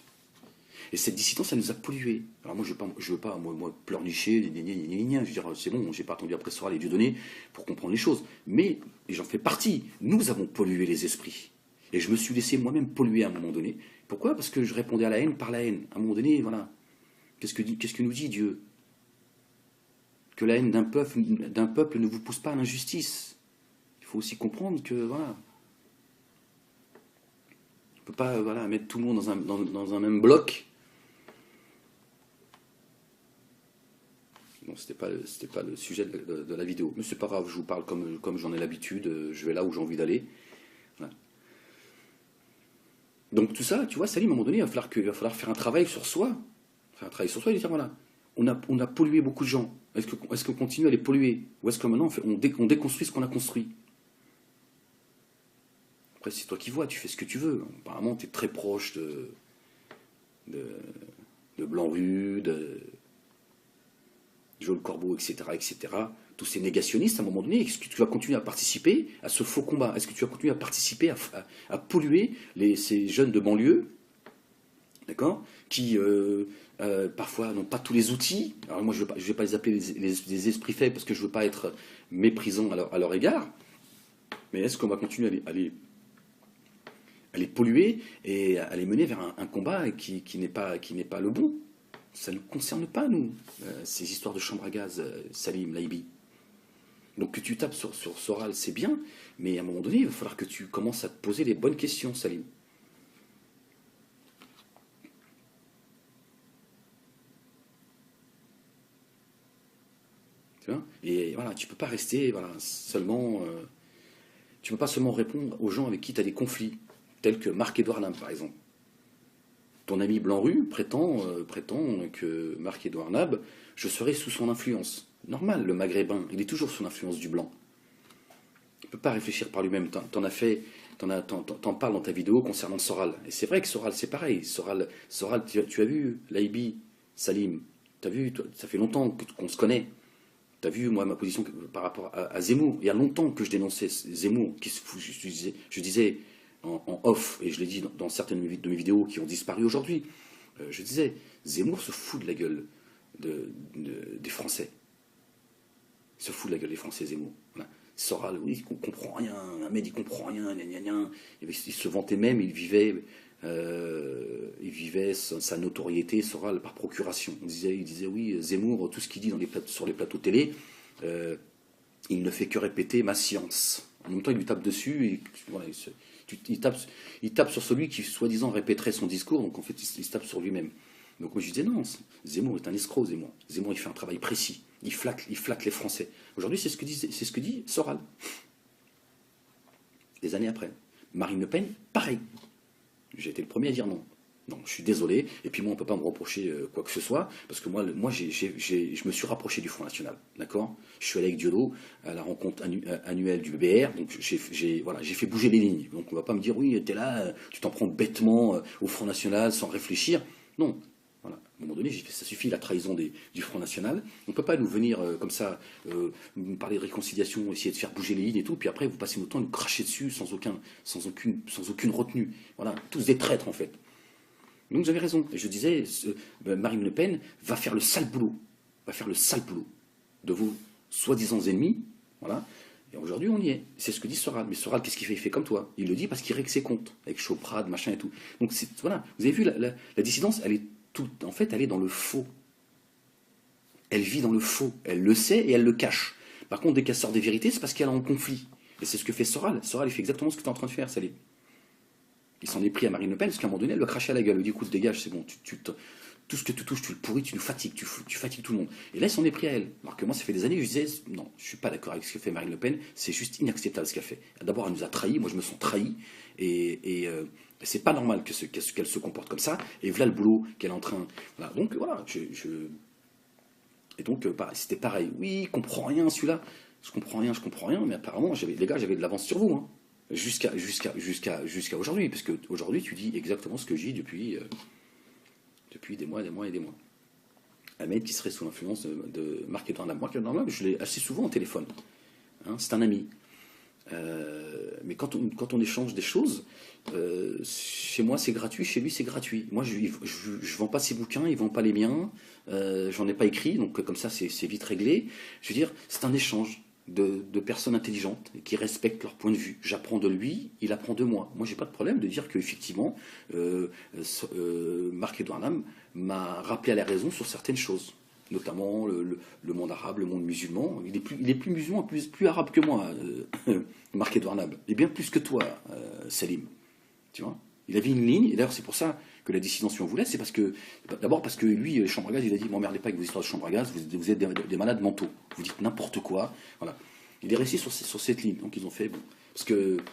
Speaker 1: Et cette dissidence, ça nous a pollués. Alors moi, je veux pas pleurnicher, je veux dire, c'est bon, j'ai pas attendu après Soral et Dieudonné pour comprendre les choses. Mais, et j'en fais partie, nous avons pollué les esprits. Et je me suis laissé moi-même polluer à un moment donné. Pourquoi? Parce que je répondais à la haine par la haine. À un moment donné, voilà. Qu'est-ce que nous dit Dieu? Que la haine d'un peuple ne vous pousse pas à l'injustice. Il faut aussi comprendre que, voilà. On ne peut pas mettre tout le monde dans un même bloc. Bon, c'était pas le sujet de la vidéo. Mais c'est pas grave, je vous parle comme j'en ai l'habitude, je vais là où j'ai envie d'aller. Voilà. Donc tout ça, tu vois, Salim, à un moment donné, il va falloir faire un travail sur soi. Faire un travail sur soi et dire, voilà, on a pollué beaucoup de gens. Est-ce qu'on continue à les polluer? Ou est-ce que maintenant on déconstruit ce qu'on a construit? Après, c'est toi qui vois, tu fais ce que tu veux. Apparemment, tu es très proche de Blanc-Rue, de Joël Corbeau, etc., etc., tous ces négationnistes, à un moment donné, est-ce que tu vas continuer à participer à ce faux combat? Est-ce que tu vas continuer à participer à polluer ces jeunes de banlieue, d'accord, qui parfois n'ont pas tous les outils? Alors moi, je ne vais pas les appeler des esprits faibles parce que je ne veux pas être méprisant à leur égard, mais est-ce qu'on va continuer à les polluer et à les mener vers un combat qui n'est pas le bon? Ça ne nous concerne pas, nous, ces histoires de chambre à gaz, Salim, Laïbi. Donc que tu tapes sur Soral, c'est bien, mais à un moment donné, il va falloir que tu commences à te poser les bonnes questions, Salim. Tu vois? Et voilà, tu peux pas rester seulement... tu peux pas seulement répondre aux gens avec qui tu as des conflits, tels que Marc-Édouard Lam, par exemple. Ton ami Blanc-Rue prétend que Marc-Édouard Nab, je serai sous son influence. Normal, le maghrébin, il est toujours sous l'influence du blanc. Il ne peut pas réfléchir par lui-même. T'en parles dans ta vidéo concernant Soral. Et c'est vrai que Soral, c'est pareil. Soral, tu as vu, Laïbi, Salim, tu as vu, ça fait longtemps qu'on se connaît. Tu as vu, moi, ma position par rapport à Zemmour. Il y a longtemps que je dénonçais Zemmour. Je disais en off, et je l'ai dit dans certaines de mes vidéos qui ont disparu aujourd'hui, je disais, Zemmour se fout de la gueule des Français. Il se fout de la gueule des Français, Zemmour. Voilà. Soral, oui, il comprend rien, Ahmed, il comprend rien, gna gna gna. Il se vantait même, il vivait il vivait sa notoriété Soral par procuration. Il disait oui, Zemmour, tout ce qu'il dit sur les plateaux télé, il ne fait que répéter ma science. En même temps, il lui tape dessus, et voilà, il tape sur celui qui, soi-disant, répéterait son discours, donc en fait, il se tape sur lui-même. Donc moi, je disais non, Zemmour est un escroc, Zemmour. Zemmour, il fait un travail précis. Il flatte les Français. Aujourd'hui, c'est ce que dit Soral. Des années après. Marine Le Pen, pareil. J'ai été le premier à dire non. Non, je suis désolé. Et puis moi, on ne peut pas me reprocher quoi que ce soit, parce que moi je me suis rapproché du Front National, d'accord. Je suis allé avec Dieudo à la rencontre annuelle du BBR, donc voilà, j'ai fait bouger les lignes. Donc on ne va pas me dire, oui, t'es là, tu t'en prends bêtement au Front National sans réfléchir. Non. Voilà. À un moment donné, j'ai fait, ça suffit, la trahison du Front National. On ne peut pas nous venir comme ça, nous parler de réconciliation, essayer de faire bouger les lignes et tout, puis après vous passez votre temps à nous cracher dessus sans aucune retenue. Voilà, tous des traîtres en fait. Donc j'avais raison. Et je disais, Marine Le Pen va faire le sale boulot. Va faire le sale boulot de vos soi-disant ennemis. Voilà. Et aujourd'hui, on y est. C'est ce que dit Soral. Mais Soral, qu'est-ce qu'il fait? Il fait comme toi. Il le dit parce qu'il règle ses comptes. Avec Choprade, machin et tout. Donc voilà. Vous avez vu, la dissidence, en fait, elle est dans le faux. Elle vit dans le faux. Elle le sait et elle le cache. Par contre, dès qu'elle sort des vérités, c'est parce qu'elle est en conflit. Et c'est ce que fait Soral. Soral, il fait exactement ce que tu es en train de faire, Salim. Il s'en est pris à Marine Le Pen, parce qu'à un moment donné, elle lui a craché à la gueule. Elle lui dit, écoute, dégage, c'est bon, tout ce que tu touches, tu le pourris, tu nous fatigues, tu fatigues tout le monde. Et là, il s'en est pris à elle. Alors que moi, ça fait des années que je disais, non, je ne suis pas d'accord avec ce que fait Marine Le Pen, c'est juste inacceptable ce qu'elle fait. D'abord, elle nous a trahis, moi je me sens trahi, et c'est pas normal qu'elle se comporte comme ça, et voilà le boulot qu'elle est en train. Voilà. Donc voilà, et donc, c'était pareil. Oui, je comprends rien celui-là, je comprends rien, mais apparemment, les gars, j'avais de l'avance sur vous, hein. Jusqu'à aujourd'hui, parce qu'aujourd'hui tu dis exactement ce que je dis depuis des mois et des mois. Ahmed qui serait sous l'influence de Marc-Edouard Lam. Marc-Edouard Lam, je l'ai assez souvent au téléphone. Hein, c'est un ami. Mais quand on échange des choses, chez moi c'est gratuit, chez lui c'est gratuit. Moi je vends pas ses bouquins, il vend pas les miens, j'en ai pas écrit, donc comme ça c'est vite réglé. Je veux dire, c'est un échange de personnes intelligentes qui respectent leur point de vue. J'apprends de lui, il apprend de moi. Moi, j'ai pas de problème de dire qu'effectivement, Marc-Edouard Lam m'a rappelé à la raison sur certaines choses, notamment le monde arabe, le monde musulman. Il est plus musulman, plus arabe que moi, Marc-Edouard Lam. Il est bien plus que toi, Salim. Tu vois, il avait une ligne, et d'ailleurs c'est pour ça que la dissidence, si on voulait, c'est d'abord parce que lui, chambre à gaz, il a dit, m'emmerdez pas avec vos histoires de chambre à gaz, vous êtes des malades mentaux, vous dites n'importe quoi, voilà. Il est resté sur cette ligne, donc ils ont fait, bon,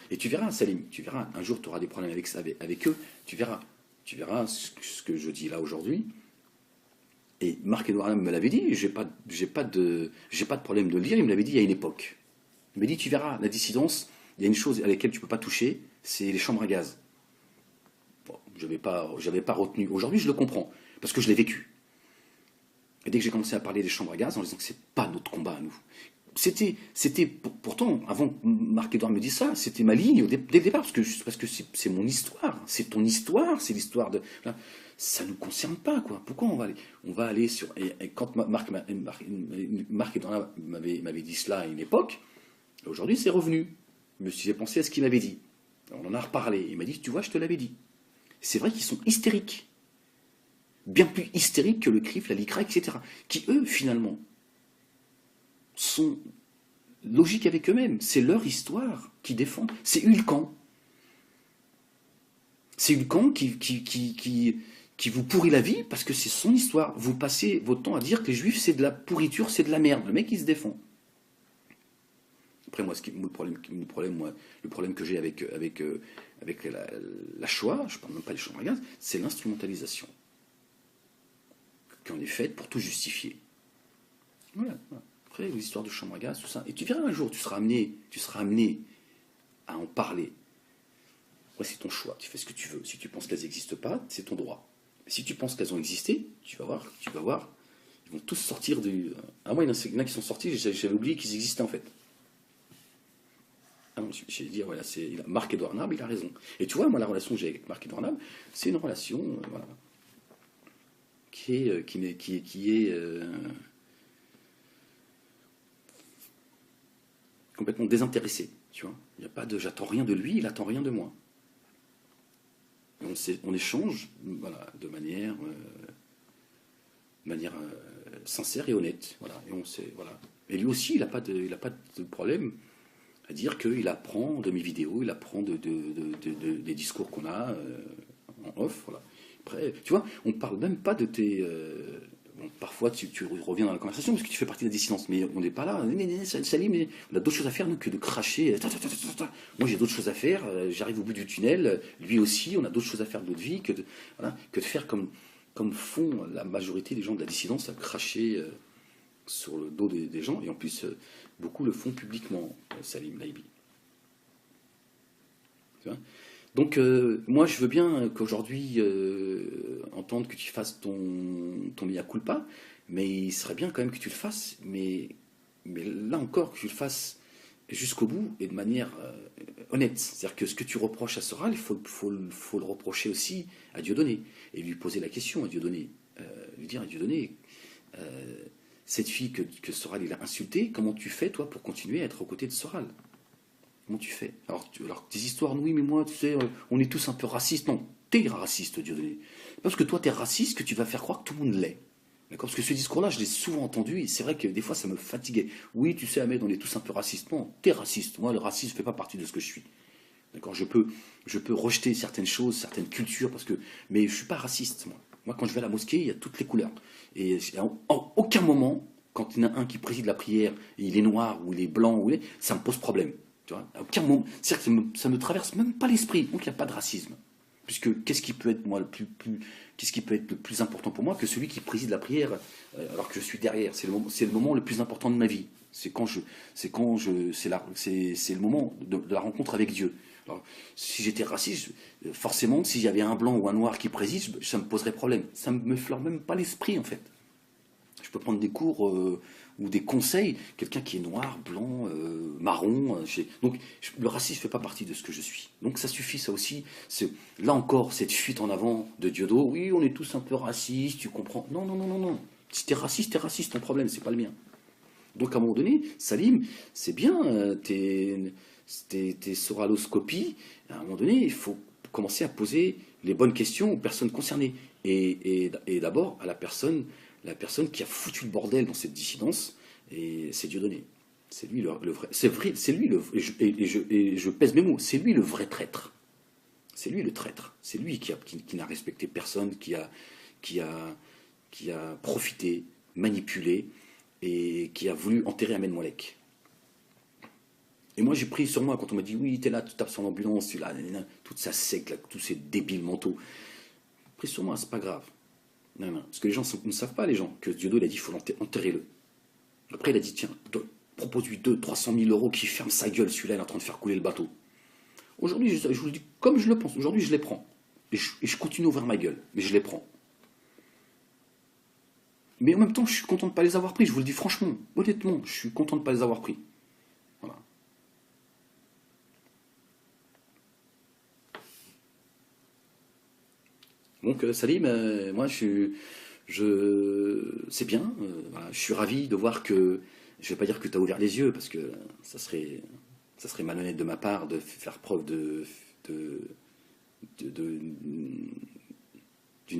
Speaker 1: et tu verras, Salim, tu verras, un jour tu auras des problèmes avec eux, tu verras ce que je dis là aujourd'hui, et Marc-Edouard Lam me l'avait dit, j'ai pas de problème de le dire, il me l'avait dit il y a une époque. Il m'a dit, tu verras, la dissidence, il y a une chose à laquelle tu peux pas toucher, c'est les chambres à gaz. Bon, j'avais pas retenu. Aujourd'hui, je le comprends, parce que je l'ai vécu. Et dès que j'ai commencé à parler des chambres à gaz, en disant que c'est pas notre combat à nous. Pourtant, avant que Marc-Edouard me dise ça, c'était ma ligne dès le départ, parce que c'est mon histoire, c'est ton histoire, c'est l'histoire de. Là, ça ne nous concerne pas, quoi. Pourquoi on va aller sur. Et quand Marc-Edouard m'avait dit cela à une époque, aujourd'hui c'est revenu. J'ai pensé à ce qu'il m'avait dit. On en a reparlé. Il m'a dit, tu vois, je te l'avais dit. C'est vrai qu'ils sont hystériques. Bien plus hystériques que le CRIF, la LICRA, etc. Qui, eux, finalement, sont logiques avec eux-mêmes. C'est leur histoire qu'ils défendent. C'est Hulkan. C'est Hulkan qui vous pourrit la vie parce que c'est son histoire. Vous passez votre temps à dire que les juifs, c'est de la pourriture, c'est de la merde. Le mec, il se défend. Après, moi, le problème que j'ai avec la Shoah, je ne parle même pas des chambres à gaz, c'est l'instrumentalisation qui en est faite pour tout justifier. Voilà. Après, les histoires de chambres à gaz, tout ça. Et tu verras un jour, tu seras amené à en parler. Ouais, c'est ton choix, tu fais ce que tu veux. Si tu penses qu'elles n'existent pas, c'est ton droit. Si tu penses qu'elles ont existé, tu vas voir, ils vont tous sortir du. Ah, moi, il y en a qui sont sortis, j'avais oublié qu'ils existaient en fait. Ah non, j'ai dit, voilà, Marc-Edouard Lam, il a raison. Et tu vois, moi, la relation que j'ai avec Marc-Edouard Lam, c'est une relation voilà, qui est complètement désintéressée. Tu vois, il n'y a pas de, j'attends rien de lui, il attend rien de moi. on échange voilà, de manière sincère et honnête. Voilà, et on sait, voilà. Et lui aussi, il a pas de problème à dire qu'il apprend de mes vidéos, il apprend des discours qu'on a en off. Voilà. Après, tu vois, on parle même pas de tes. Bon, parfois, tu reviens dans la conversation parce que tu fais partie de la dissidence, mais on n'est pas là. Salim, on a d'autres choses à faire nous, que de cracher. Moi, j'ai d'autres choses à faire. J'arrive au bout du tunnel. Lui aussi, on a d'autres choses à faire de notre vie voilà, que de faire comme font la majorité des gens de la dissidence, à cracher sur le dos des gens. Et en plus, beaucoup le font publiquement, Salim Laibi. Tu vois. Donc, moi, je veux bien qu'aujourd'hui, entendre que tu fasses ton mea culpa, mais il serait bien quand même que tu le fasses, mais là encore, que tu le fasses jusqu'au bout et de manière honnête. C'est-à-dire que ce que tu reproches à Soral, faut le reprocher aussi à Dieudonné, et lui poser la question à Dieudonné, lui dire à Dieudonné, cette fille que Soral il a insultée, comment tu fais, toi, pour continuer à être aux côtés de Soral? Comment tu fais? Alors, tes histoires, oui, mais moi, tu sais, on est tous un peu racistes. Non, t'es raciste, Dieudonné. Parce que toi, t'es raciste, que tu vas faire croire que tout le monde l'est. D'accord? Parce que ce discours-là, je l'ai souvent entendu, et c'est vrai que des fois, ça me fatiguait. Oui, tu sais, Ahmed, on est tous un peu racistes. Non, t'es raciste. Moi, le racisme ne fait pas partie de ce que je suis. D'accord? Je peux rejeter certaines choses, certaines cultures, mais je suis pas raciste, moi. Moi, quand je vais à la mosquée, il y a toutes les couleurs. Et en aucun moment, quand il y en a un qui préside la prière, et il est noir, ou il est blanc, ça me pose problème. Tu vois, à aucun moment. C'est-à-dire que ça me traverse même pas l'esprit. Donc il n'y a pas de racisme. Puisque qu'est-ce qui peut être moi qu'est-ce qui peut être le plus important pour moi que celui qui préside la prière alors que je suis derrière? C'est le moment le plus important de ma vie. C'est le moment de la rencontre avec Dieu. Alors, si j'étais raciste, forcément, s'il y avait un blanc ou un noir qui préside, ça me poserait problème. Ça ne me fleure même pas l'esprit en fait. Je peux prendre des cours ou des conseils, quelqu'un qui est noir, blanc, marron. Donc le racisme ne fait pas partie de ce que je suis. Donc ça suffit, ça aussi. Là encore, cette fuite en avant de Diodo, oui, on est tous un peu racistes, tu comprends. Non, non, non, non, non. Si t'es raciste, ton problème, c'est pas le mien. Donc à un moment donné, Salim, c'est bien tes soraloscopies. À un moment donné, il faut commencer à poser les bonnes questions aux personnes concernées. Et d'abord à la personne qui a foutu le bordel dans cette dissidence, et c'est Dieudonné. C'est lui le vrai. C'est vrai, c'est lui le. Et je pèse mes mots. C'est lui le vrai traître. C'est lui le traître. C'est lui qui n'a respecté personne, qui a profité, manipulé, et qui a voulu enterrer Ahmed Moalek. Et moi, j'ai pris sur moi, quand on m'a dit, oui, t'es là, tu tapes sur l'ambulance, tu là, toute sa secte, là, tous ces débiles mentaux. J'ai pris sur moi, c'est pas grave. Non, non, parce que les gens ne savent pas, les gens, que Diodo, il a dit, il faut enterrer-le. Après, il a dit, tiens, propose-lui 300 000 euros qui ferme sa gueule, celui-là, il est en train de faire couler le bateau. Aujourd'hui, je vous le dis comme je le pense, aujourd'hui, je les prends. Et je continue à ouvrir ma gueule, mais je les prends. Mais en même temps, je suis content de ne pas les avoir pris, je vous le dis franchement, honnêtement, je suis content de ne pas les avoir pris. Voilà. Donc, Salim, moi, c'est bien, voilà, je suis ravi de voir que, je ne vais pas dire que tu as ouvert les yeux, parce que ça serait malhonnête de ma part de faire preuve d'une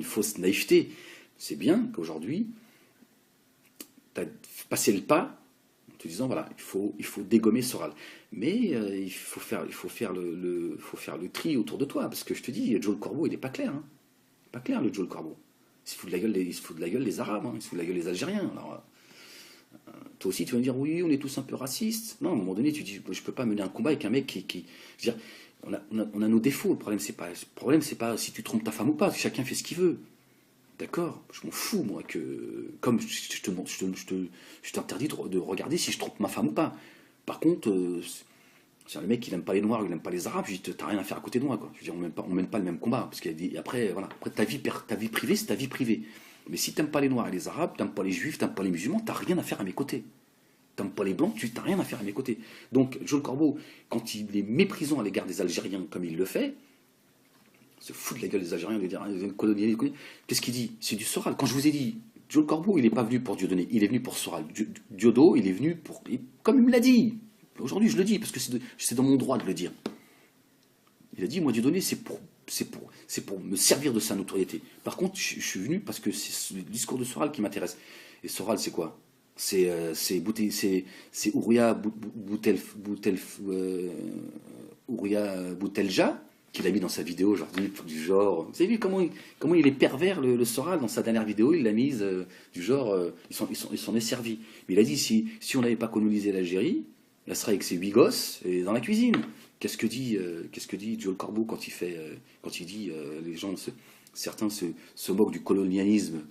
Speaker 1: fausse naïveté. C'est bien qu'aujourd'hui, tu as passé le pas en te disant, voilà, il faut dégommer Soral. Mais il faut faire le tri autour de toi, parce que je te dis, Joe le Corbeau, il n'est pas clair. Hein. Pas clair, le Joe le Corbeau. Il se fout de la gueule les Arabes, hein, il se fout de la gueule les Algériens. Alors, toi aussi, tu vas me dire, oui, on est tous un peu racistes. Non, à un moment donné, tu dis, je peux pas mener un combat avec un mec qui je veux dire, on a nos défauts. Le problème, c'est pas si tu trompes ta femme ou pas. Chacun fait ce qu'il veut. D'accord? Je m'en fous, moi, que comme je t'interdis de regarder si je trompe ma femme ou pas. Par contre, c'est le mec, il n'aime pas les Noirs, il n'aime pas les Arabes, je dis, t'as rien à faire à côté de moi, quoi. Je veux dire, on mène pas le même combat. Parce qu'après, voilà, après, ta vie privée, c'est ta vie privée. Mais si t'aimes pas les Noirs et les Arabes, t'aimes pas les Juifs, t'aimes pas les musulmans, t'as rien à faire à mes côtés. T'aimes pas les Blancs, tu t'as rien à faire à mes côtés. Donc, Joe le Corbeau, quand il est méprisant à l'égard des Algériens comme il le fait, se fout de la gueule des Algériens, de dire colonialisme. Qu'est-ce qu'il dit? C'est du Soral. Quand je vous ai dit, Joe le Corbeau, il n'est pas venu pour Dieudonné, il est venu pour Soral. Diodo, il est venu pour. Comme il me l'a dit. Aujourd'hui, je le dis, parce que c'est dans mon droit de le dire. Il a dit, moi, Dieudonné, c'est c'est pour me servir de sa notoriété. Par contre, je suis venu parce que c'est le discours de Soral qui m'intéresse. Et Soral, c'est quoi? C'est Ouria Boutelja qu'il a mis dans sa vidéo aujourd'hui, du genre. Vous avez vu comment il est pervers, le Soral, dans sa dernière vidéo, il l'a mise du genre, il s'en est servi. Mais il a dit, si on n'avait pas colonisé l'Algérie, elle serait avec ses 8 gosses et dans la cuisine. Qu'est-ce que dit Joel Corbeau quand il dit certains se moquent du colonialisme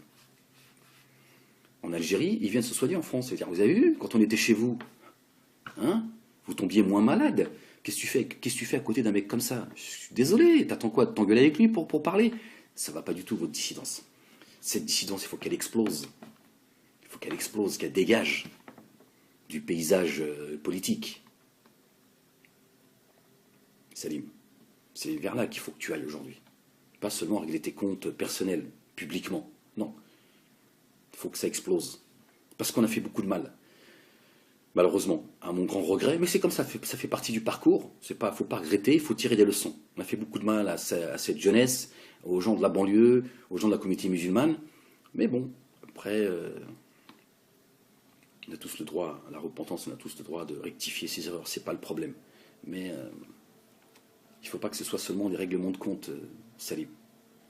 Speaker 1: en Algérie, ils viennent se soigner en France. C'est-à-dire, vous avez vu, quand on était chez vous, hein, vous tombiez moins malade. Qu'est-ce que tu fais à côté d'un mec comme ça? Je suis désolé, t'attends quoi? De t'engueuler avec lui pour parler? Ça va pas du tout, votre dissidence. Cette dissidence, il faut qu'elle explose. Il faut qu'elle explose, qu'elle dégage du paysage politique. Salim, c'est vers là qu'il faut que tu ailles aujourd'hui. Pas seulement régler tes comptes personnels, publiquement. Non. Il faut que ça explose. Parce qu'on a fait beaucoup de mal. Malheureusement, à mon grand regret, mais c'est comme ça fait partie du parcours. Il ne faut pas regretter, il faut tirer des leçons. On a fait beaucoup de mal à cette jeunesse, aux gens de la banlieue, aux gens de la communauté musulmane. Mais bon, après, on a tous le droit à la repentance, on a tous le droit de rectifier ses erreurs, c'est pas le problème. Mais il ne faut pas que ce soit seulement des règlements de compte, Salim.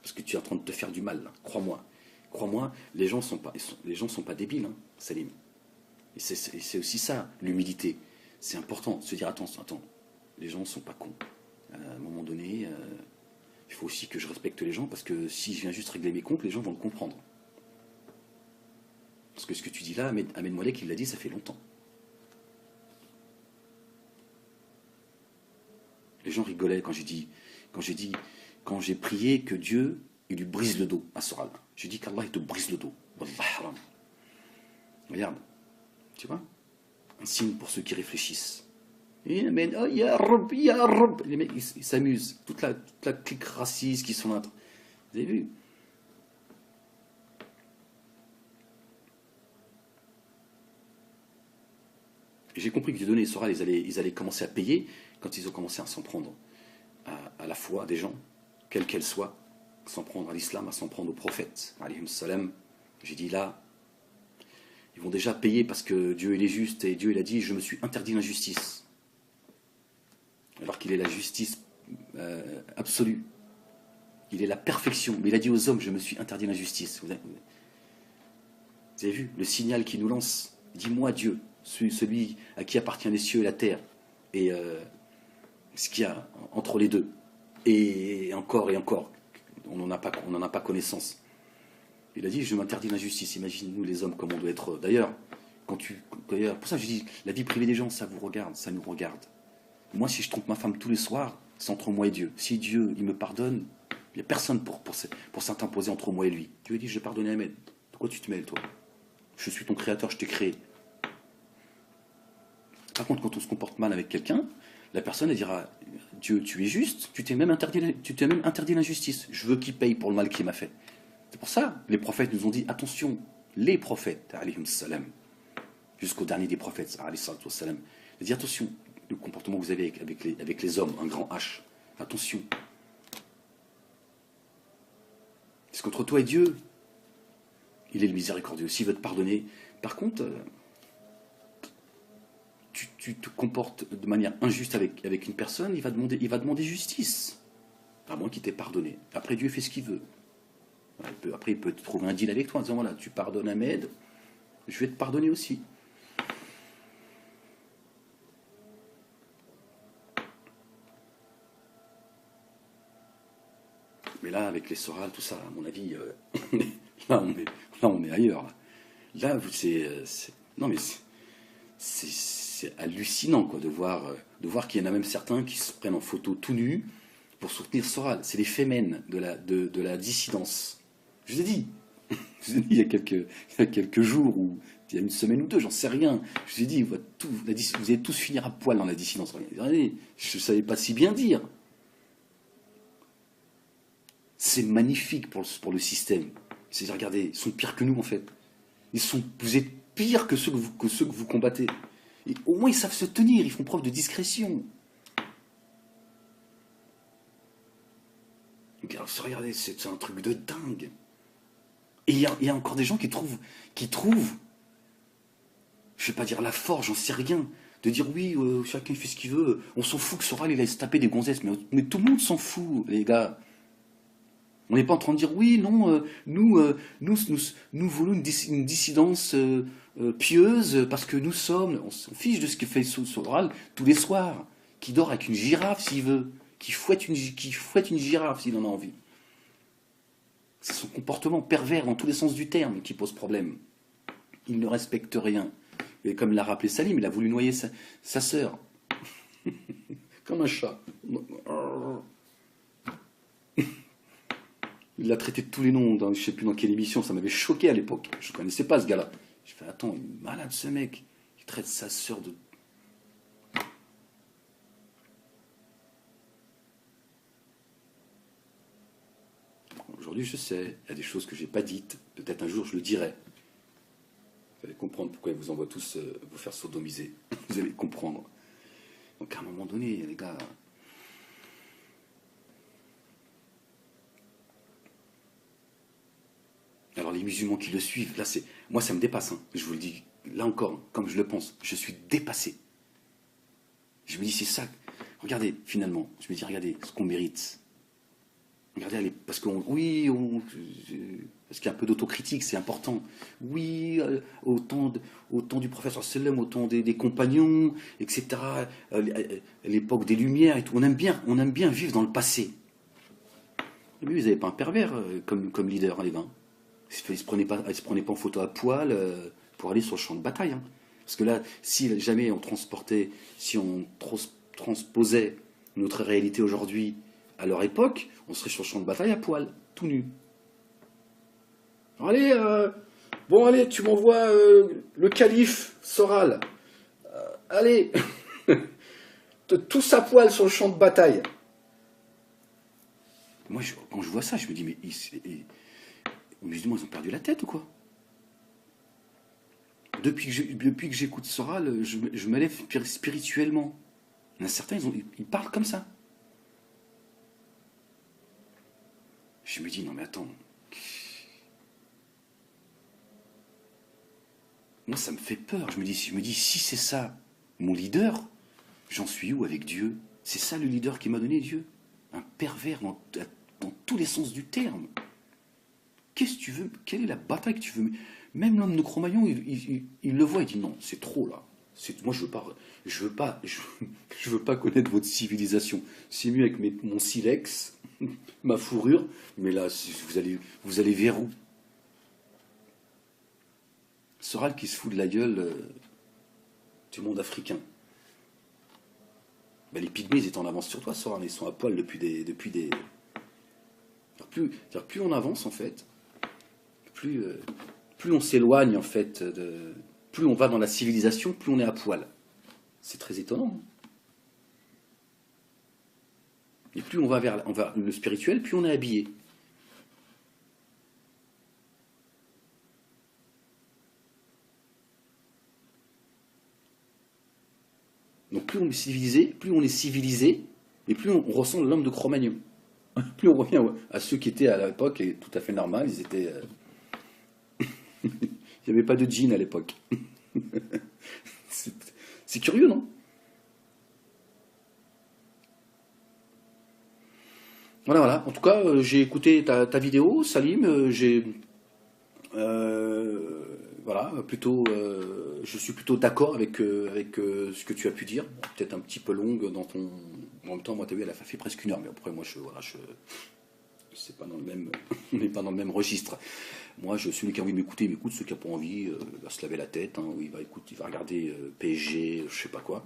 Speaker 1: Parce que tu es en train de te faire du mal, là. Crois-moi. Crois-moi, les gens sont pas débiles, hein, Salim. Et c'est aussi ça, l'humilité. C'est important de se dire, attends, les gens ne sont pas cons. À un moment donné, il faut aussi que je respecte les gens, parce que si je viens juste régler mes comptes, les gens vont le comprendre. Parce que ce que tu dis là, Ahmed Moualek, il l'a dit, ça fait longtemps. Les gens rigolaient quand j'ai prié que Dieu il lui brise le dos à Soral. J'ai dit qu'Allah il te brise le dos. Wallah haram. Regarde, tu vois, un signe pour ceux qui réfléchissent. Et oh, ya Rab, ya Rab. Les mecs ils s'amusent. Toute la clique raciste qui sont là. Vous avez vu? Et j'ai compris que Dieudonné et Soral ils allaient commencer à payer quand ils ont commencé à s'en prendre à la foi des gens, quelle qu'elle soit, à s'en prendre à l'islam, à s'en prendre au prophète, alayhim salam. J'ai dit là, ils vont déjà payer parce que Dieu il est juste et Dieu il a dit je me suis interdit l'injustice. Alors qu'il est la justice absolue. Il est la perfection. Mais il a dit aux hommes je me suis interdit l'injustice. Vous avez vu le signal qu'il nous lance? Dis-moi Dieu, celui à qui appartient les cieux et la terre et ce qu'il y a entre les deux. Et encore, on n'en a pas connaissance. Il a dit, je m'interdis l'injustice. Imagine-nous les hommes comme on doit être. D'ailleurs, pour ça je dis, la vie privée des gens, ça vous regarde, ça nous regarde. Moi, si je trompe ma femme tous les soirs, c'est entre moi et Dieu. Si Dieu, il me pardonne, il n'y a personne pour s'interposer entre moi et lui. Dieu dit, j'ai pardonné Ahmed. De quoi tu te mêles, toi? Je suis ton créateur, je t'ai créé. Par contre, quand on se comporte mal avec quelqu'un, la personne elle dira Dieu, tu es juste, tu t'es même interdit l'injustice. Je veux qu'il paye pour le mal qu'il m'a fait. C'est pour ça les prophètes nous ont dit attention, les prophètes, alayhim salam, jusqu'au dernier des prophètes, alayhi salam, ils dit attention, le comportement que vous avez avec les hommes, un grand H, attention. Parce qu'entre toi et Dieu, il est le miséricordieux. S'il veut te pardonner, par contre, tu te comportes de manière injuste avec une personne, il va demander justice. À moins qu'il t'ait pardonné. Après, Dieu fait ce qu'il veut. Après, il peut te trouver un deal avec toi en disant voilà, tu pardonnes Ahmed, je vais te pardonner aussi. Mais là, avec les Soral, tout ça, à mon avis, là, on est ailleurs. Là, non, mais c'est hallucinant quoi, de voir qu'il y en a même certains qui se prennent en photo tout nus pour soutenir Soral. C'est les fémènes de la dissidence. Je vous ai dit, il y a quelques jours, ou il y a une semaine ou deux, j'en sais rien. Je vous ai dit, vous allez tous finir à poil dans la dissidence. Regardez, je ne savais pas si bien dire. C'est magnifique pour le système. C'est-à-dire, regardez, ils sont pires que nous en fait. Vous êtes pires que ceux que vous combattez. Et au moins ils savent se tenir, ils font preuve de discrétion. Alors, regardez, c'est un truc de dingue. Et il y a encore des gens qui trouvent, je vais pas dire la force, j'en sais rien, de dire oui, chacun fait ce qu'il veut, on s'en fout que Soral il aille se taper des gonzesses, mais tout le monde s'en fout, les gars. On n'est pas en train de dire oui, non, nous voulons une dissidence pieuse parce que nous sommes, on s'en fiche de ce que fait Soral tous les soirs, qui dort avec une girafe s'il veut, qui fouette une girafe s'il en a envie. C'est son comportement pervers dans tous les sens du terme qui pose problème. Il ne respecte rien. Et comme l'a rappelé Salim, il a voulu noyer sa sœur. Comme un chat. Il l'a traité de tous les noms, je ne sais plus dans quelle émission, ça m'avait choqué à l'époque. Je ne connaissais pas ce gars-là. Je fais, attends, il est malade ce mec. Il traite sa sœur de... Aujourd'hui, je sais, il y a des choses que je n'ai pas dites. Peut-être un jour, je le dirai. Vous allez comprendre pourquoi ils vous envoient tous vous faire sodomiser. Vous allez comprendre. Donc à un moment donné, les gars... Alors les musulmans qui le suivent, là c'est... Moi ça me dépasse, hein. Je vous le dis, là encore, comme je le pense, je suis dépassé. Je me dis c'est ça. Regardez, finalement, je me dis regardez ce qu'on mérite. Regardez, allez, parce qu'il y a un peu d'autocritique, c'est important. Oui, au temps du prophète sallam, au temps des compagnons, etc. À l'époque des Lumières et tout. On aime bien vivre dans le passé. Mais vous n'avez pas un pervers comme leader, hein, les gars. Il ne se prenait pas en photo à poil pour aller sur le champ de bataille. Hein. Parce que là, si jamais si on transposait notre réalité aujourd'hui à leur époque, on serait sur le champ de bataille à poil, tout nu. Allez, allez, tu m'envoies le calife Soral. Allez, tous à poil sur le champ de bataille. Moi, quand je vois ça, je me dis, mais les musulmans, ils ont perdu la tête ou quoi? Depuis que j'écoute Soral, je m'élève spirituellement. Il y en a certains, ils parlent comme ça. Je me dis, non mais attends. Moi, ça me fait peur. Je me dis, si c'est ça, mon leader, j'en suis où avec Dieu? C'est ça le leader qui m'a donné Dieu? Un pervers dans tous les sens du terme. Qu'est-ce que tu veux? Quelle est la bataille que tu veux? Même l'homme de Cro-Magnon, il le voit, il dit non, c'est trop là. Moi, je veux pas connaître votre civilisation. C'est mieux avec mon silex, ma fourrure, mais là, vous allez vers où? Soral qui se fout de la gueule du monde africain. Ben, les pygmées, ils étaient en avance sur toi, Soral. Ils sont à poil depuis des... Plus on avance, en fait, plus on s'éloigne, en fait, plus on va dans la civilisation, plus on est à poil. C'est très étonnant. Et plus on va vers le spirituel, plus on est habillé. Donc plus on est civilisé, et plus on ressent l'homme de Cro-Magnon. Plus on revient à ceux qui étaient à l'époque tout à fait normal, ils étaient... Il n'y avait pas de jean à l'époque. C'est curieux, non? Voilà. En tout cas, j'ai écouté ta vidéo, Salim. Voilà, je suis plutôt d'accord avec ce que tu as pu dire. Peut-être un petit peu longue dans ton... En même temps, moi, tu as vu, elle a fait presque 1 heure. Mais après, moi, c'est pas dans le même... On n'est pas dans le même registre. Moi, celui qui a envie de m'écouter, il m'écoute. Ceux qui n'ont pas envie, va se laver la tête. Hein, il va regarder PSG, je sais pas quoi.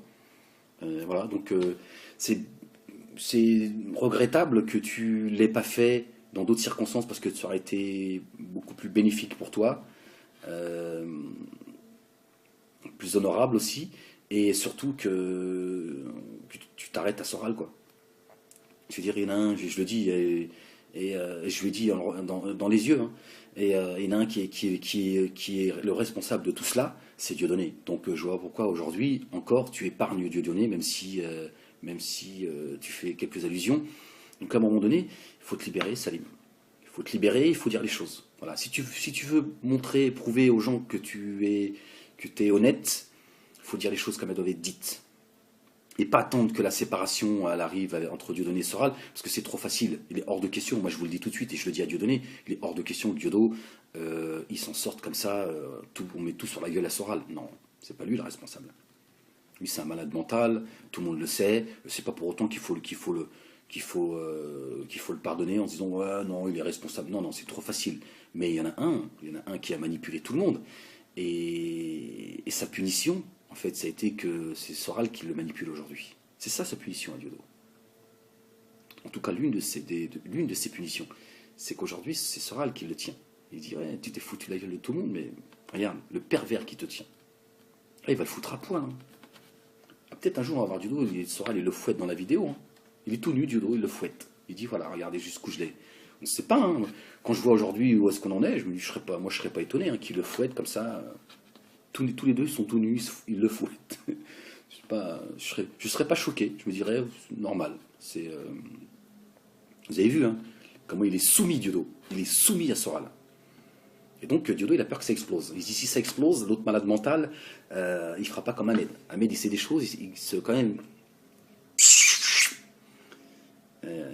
Speaker 1: Voilà, donc c'est regrettable que tu l'aies pas fait dans d'autres circonstances parce que ça aurait été beaucoup plus bénéfique pour toi, plus honorable aussi, et surtout que tu t'arrêtes à Soral, quoi. Je veux dire, il y en a un, je le dis, et je lui dis dans les yeux, hein, et il y en a un qui est le responsable de tout cela, c'est Dieudonné. Donc je vois pourquoi aujourd'hui encore tu épargnes Dieudonné, même si tu fais quelques allusions. Donc à un moment donné, il faut te libérer, Salim. Il faut te libérer, il faut dire les choses. Voilà. Si tu veux montrer, prouver aux gens que tu es honnête, il faut dire les choses comme elles doivent être dites. Et pas attendre que la séparation elle arrive entre Dieudonné et Soral, parce que c'est trop facile. Il est hors de question, moi je vous le dis tout de suite, et je le dis à Dieudonné, il est hors de question que Diodo, il s'en sorte comme ça, on met tout sur la gueule à Soral. Non, c'est pas lui le responsable. Lui c'est un malade mental, tout le monde le sait, c'est pas pour autant qu'il faut le pardonner en se disant ouais non il est responsable. Non, non, c'est trop facile. Mais il y en a un qui a manipulé tout le monde. Et sa punition, en fait, ça a été que c'est Soral qui le manipule aujourd'hui. C'est ça sa punition à Diodo. En tout cas, l'une de ses punitions, c'est qu'aujourd'hui, c'est Soral qui le tient. Il dirait, tu t'es foutu la gueule de tout le monde, mais regarde, le pervers qui te tient. Là, il va le foutre à point. Hein. Ah, peut-être un jour, on va voir Diodo, Soral, il le fouette dans la vidéo. Hein. Il est tout nu, Diodo, il le fouette. Il dit, voilà, regardez jusqu'où je l'ai. On ne sait pas. Hein. Quand je vois aujourd'hui où est-ce qu'on en est, je me dis, moi, je serais pas étonné hein, qu'il le fouette comme ça. Tous les deux sont tout nus, ils le fouettent. Je serais pas choqué, je me dirais normal. Vous avez vu hein, comment il est soumis Diodo, il est soumis à Soral. Et donc Diodo il a peur que ça explose. Il dit si ça explose, l'autre malade mental, il fera pas comme Ahmed. Ahmed il sait des choses, il se quand même.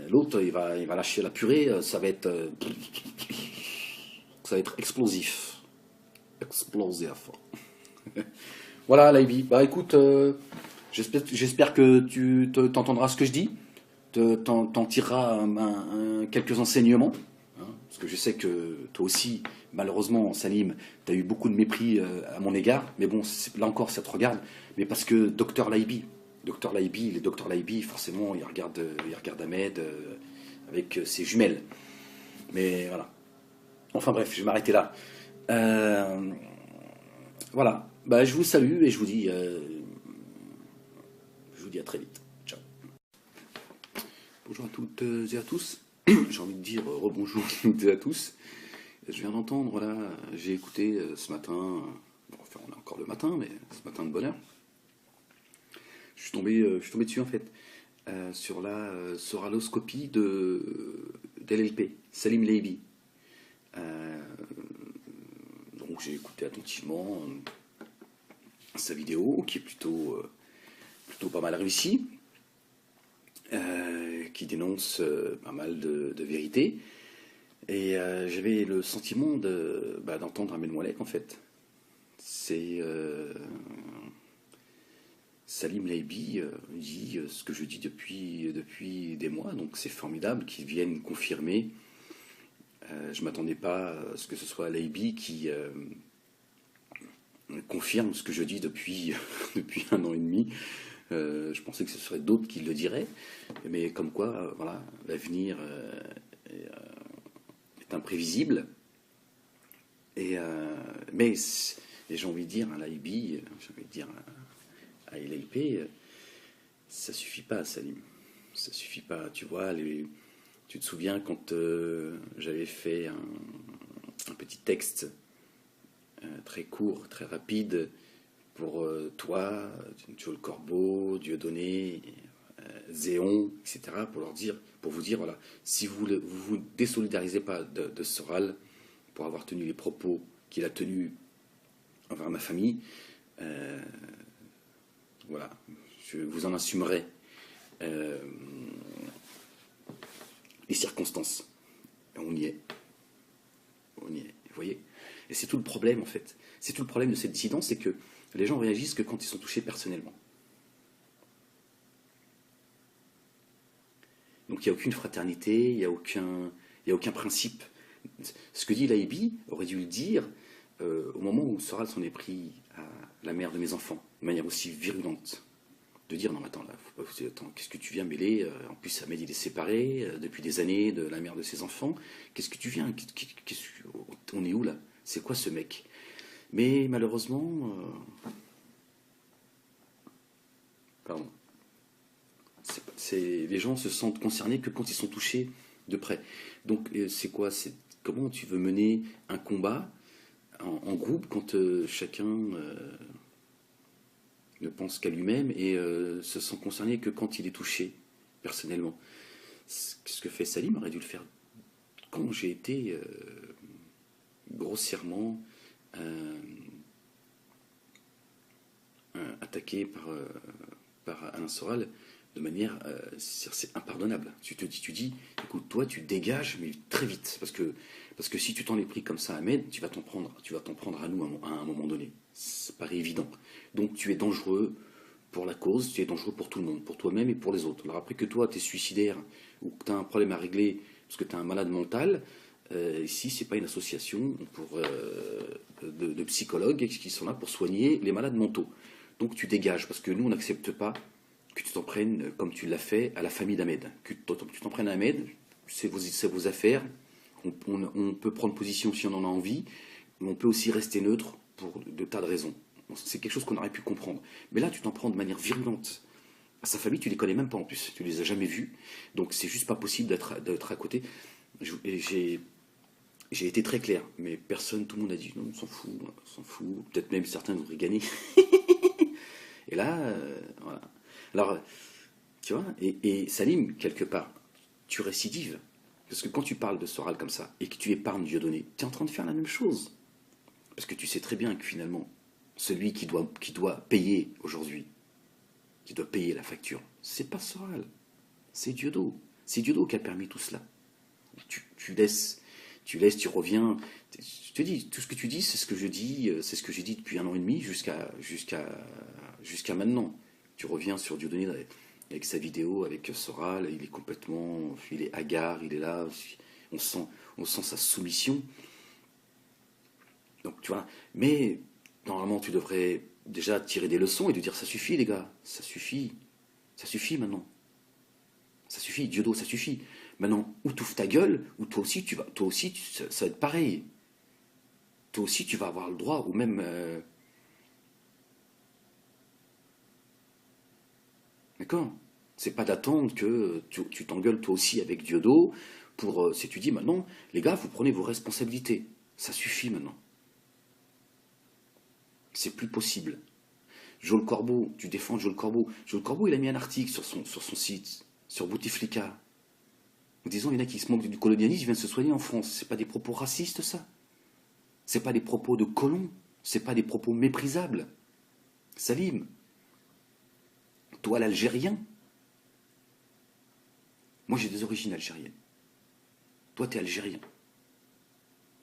Speaker 1: L'autre il va lâcher la purée, ça va être explosif, explosif. Voilà, Laibi. Bah écoute, j'espère que tu t'entendras ce que je dis, t'en tireras quelques enseignements, hein, parce que je sais que toi aussi, malheureusement, Salim, tu as eu beaucoup de mépris à mon égard, mais bon, là encore, ça te regarde, mais parce que les docteurs Laibi, forcément, ils regardent Ahmed avec ses jumelles. Mais voilà. Enfin bref, je vais m'arrêter là. Voilà. Bah, je vous salue et je vous dis à très vite. Ciao. Bonjour à toutes et à tous. J'ai envie de dire rebonjour à toutes et à tous. Je viens d'entendre, là, j'ai écouté ce matin, bon, enfin on est encore le matin, mais ce matin de bonne heure. Je suis tombé dessus en fait, sur la soraloscopie d'LLP, Salim Laibi. Donc j'ai écouté attentivement sa vidéo, qui est plutôt pas mal réussie, qui dénonce pas mal de vérités. Et j'avais le sentiment d'entendre Ahmed Moalek, en fait. C'est Salim Laibi dit ce que je dis depuis des mois, donc c'est formidable qu'ils viennent confirmer. Je ne m'attendais pas à ce que ce soit Laibi qui confirme ce que je dis depuis 1 an et demi. Je pensais que ce serait d'autres qui le diraient, mais comme quoi, voilà, l'avenir est imprévisible. Mais j'ai envie de dire à l'AIB, j'ai envie de dire à LLP, ça suffit pas, Salim. Ça suffit pas. Tu vois, tu te souviens quand j'avais fait un petit texte très court, très rapide pour toi, Joel Corbeau, Dieudonné, Zéon, etc., pour vous dire, voilà, si vous vous désolidarisez pas de Soral pour avoir tenu les propos qu'il a tenus envers ma famille, voilà, vous en assumerez les circonstances. Et on y est. Vous voyez ? Et c'est tout le problème, en fait. C'est tout le problème de cette dissidence, c'est que les gens réagissent que quand ils sont touchés personnellement. Donc il n'y a aucune fraternité, il n'y a aucun principe. Ce que dit Laibi aurait dû le dire au moment où Soral s'en est pris à la mère de mes enfants, de manière aussi virulente. De dire, non mais attends, qu'est-ce que tu viens mêler en plus, Ahmed il est séparé depuis des années de la mère de ses enfants. Qu'est-ce que tu viens on est où là? C'est quoi ce mec? Mais malheureusement... pardon. Les gens se sentent concernés que quand ils sont touchés de près. Donc c'est quoi? Comment tu veux mener un combat en groupe quand chacun ne pense qu'à lui-même et se sent concerné que quand il est touché personnellement? Ce que fait Salim aurait dû le faire quand j'ai été grossièrement euh, attaqué par Alain Soral de manière, c'est impardonnable. Tu dis, écoute, toi, tu dégages, mais très vite, parce que si tu t'en es pris comme ça à Ahmed, tu vas t'en prendre à nous à un moment donné. Ça paraît évident. Donc tu es dangereux pour la cause, tu es dangereux pour tout le monde, pour toi-même et pour les autres. Alors après que toi, tu es suicidaire ou que tu as un problème à régler parce que tu es un malade mental, ici, c'est pas une association de psychologues qui sont là pour soigner les malades mentaux. Donc tu dégages, parce que nous, on n'accepte pas que tu t'en prennes, comme tu l'as fait, à la famille d'Ahmed. Que tu t'en prennes à Ahmed, c'est vos affaires. On peut prendre position si on en a envie, mais on peut aussi rester neutre pour de tas de raisons. C'est quelque chose qu'on aurait pu comprendre. Mais là, tu t'en prends de manière virulente à sa famille, tu les connais même pas en plus, tu les as jamais vus. Donc c'est juste pas possible d'être à côté. J'ai été très clair, mais personne, tout le monde a dit non, on s'en fout. Peut-être même certains vont riganer. Et là, voilà. Alors, tu vois, et Salim, quelque part, tu récidives. Parce que quand tu parles de Soral comme ça, et que tu épargnes Dieudonné, tu es en train de faire la même chose. Parce que tu sais très bien que finalement, celui qui doit payer aujourd'hui, qui doit payer la facture, c'est pas Soral, c'est Dieudo. C'est Dieudo qui a permis tout cela. Tu laisses, tu reviens. Je te dis, tout ce que tu dis, c'est ce que je dis, c'est ce que j'ai dit depuis 1 an et demi jusqu'à maintenant. Tu reviens sur Dieudonné avec sa vidéo, avec Soral, il est complètement, il est hagard, il est là, on sent sa soumission. Donc tu vois, mais normalement tu devrais déjà tirer des leçons et te dire ça suffit les gars, ça suffit maintenant, ça suffit, Dieudo, ça suffit. Maintenant, ou t'ouvres ta gueule, ou toi aussi ça va être pareil. Toi aussi tu vas avoir le droit, ou même d'accord. C'est pas d'attendre que tu t'engueules toi aussi avec Dieudo pour. Si tu dis maintenant, les gars, vous prenez vos responsabilités. Ça suffit maintenant. C'est plus possible. Joel Corbeau, tu défends Joel Corbeau. Joel Corbeau, il a mis un article sur son site, sur Bouteflika, en disant il y en a qui se moquent du colonialisme, ils viennent se soigner en France. C'est pas des propos racistes, ça. C'est pas des propos de colons. C'est pas des propos méprisables. Salim, toi l'Algérien, moi j'ai des origines algériennes. Toi t'es algérien.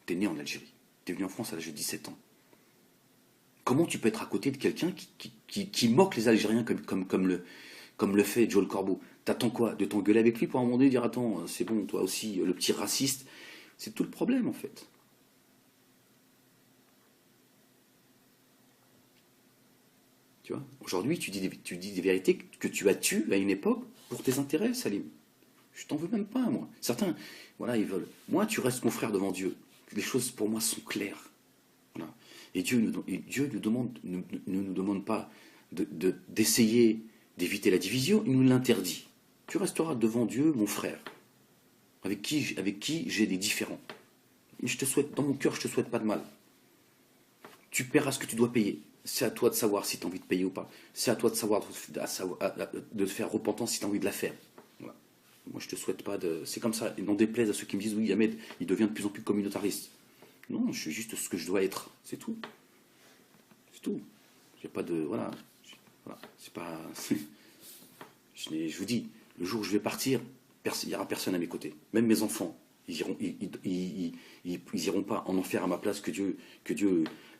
Speaker 1: T'es né en Algérie. T'es venu en France à l'âge de 17 ans. Comment tu peux être à côté de quelqu'un qui moque les Algériens comme le fait Joel Corbeau? T'attends quoi? De t'engueuler avec lui pour un moment donné dire attends, c'est bon, toi aussi, le petit raciste. C'est tout le problème en fait. Tu vois, aujourd'hui, tu dis des vérités que tu as tues à une époque pour tes intérêts, Salim. Je t'en veux même pas, moi. Certains, voilà, ils veulent. Moi, tu restes mon frère devant Dieu. Les choses pour moi sont claires. Voilà. Et Dieu ne nous demande pas d'essayer d'éviter la division, il nous l'interdit. Tu resteras devant Dieu, mon frère, avec qui j'ai des différends. Et je te souhaite, dans mon cœur, je te souhaite pas de mal. Tu paieras ce que tu dois payer. C'est à toi de savoir si tu as envie de payer ou pas. C'est à toi de savoir de te faire repentance si tu as envie de la faire. Voilà. Moi, je te souhaite pas de. C'est comme ça. Et n'en déplaise à ceux qui me disent oui, Ahmed, il devient de plus en plus communautariste. Non, je suis juste ce que je dois être. C'est tout. C'est tout. J'ai pas de. Voilà. Voilà. C'est pas. Je vous dis, le jour où je vais partir, il n'y aura personne à mes côtés. Même mes enfants. Ils iront pas en enfer à ma place, que Dieu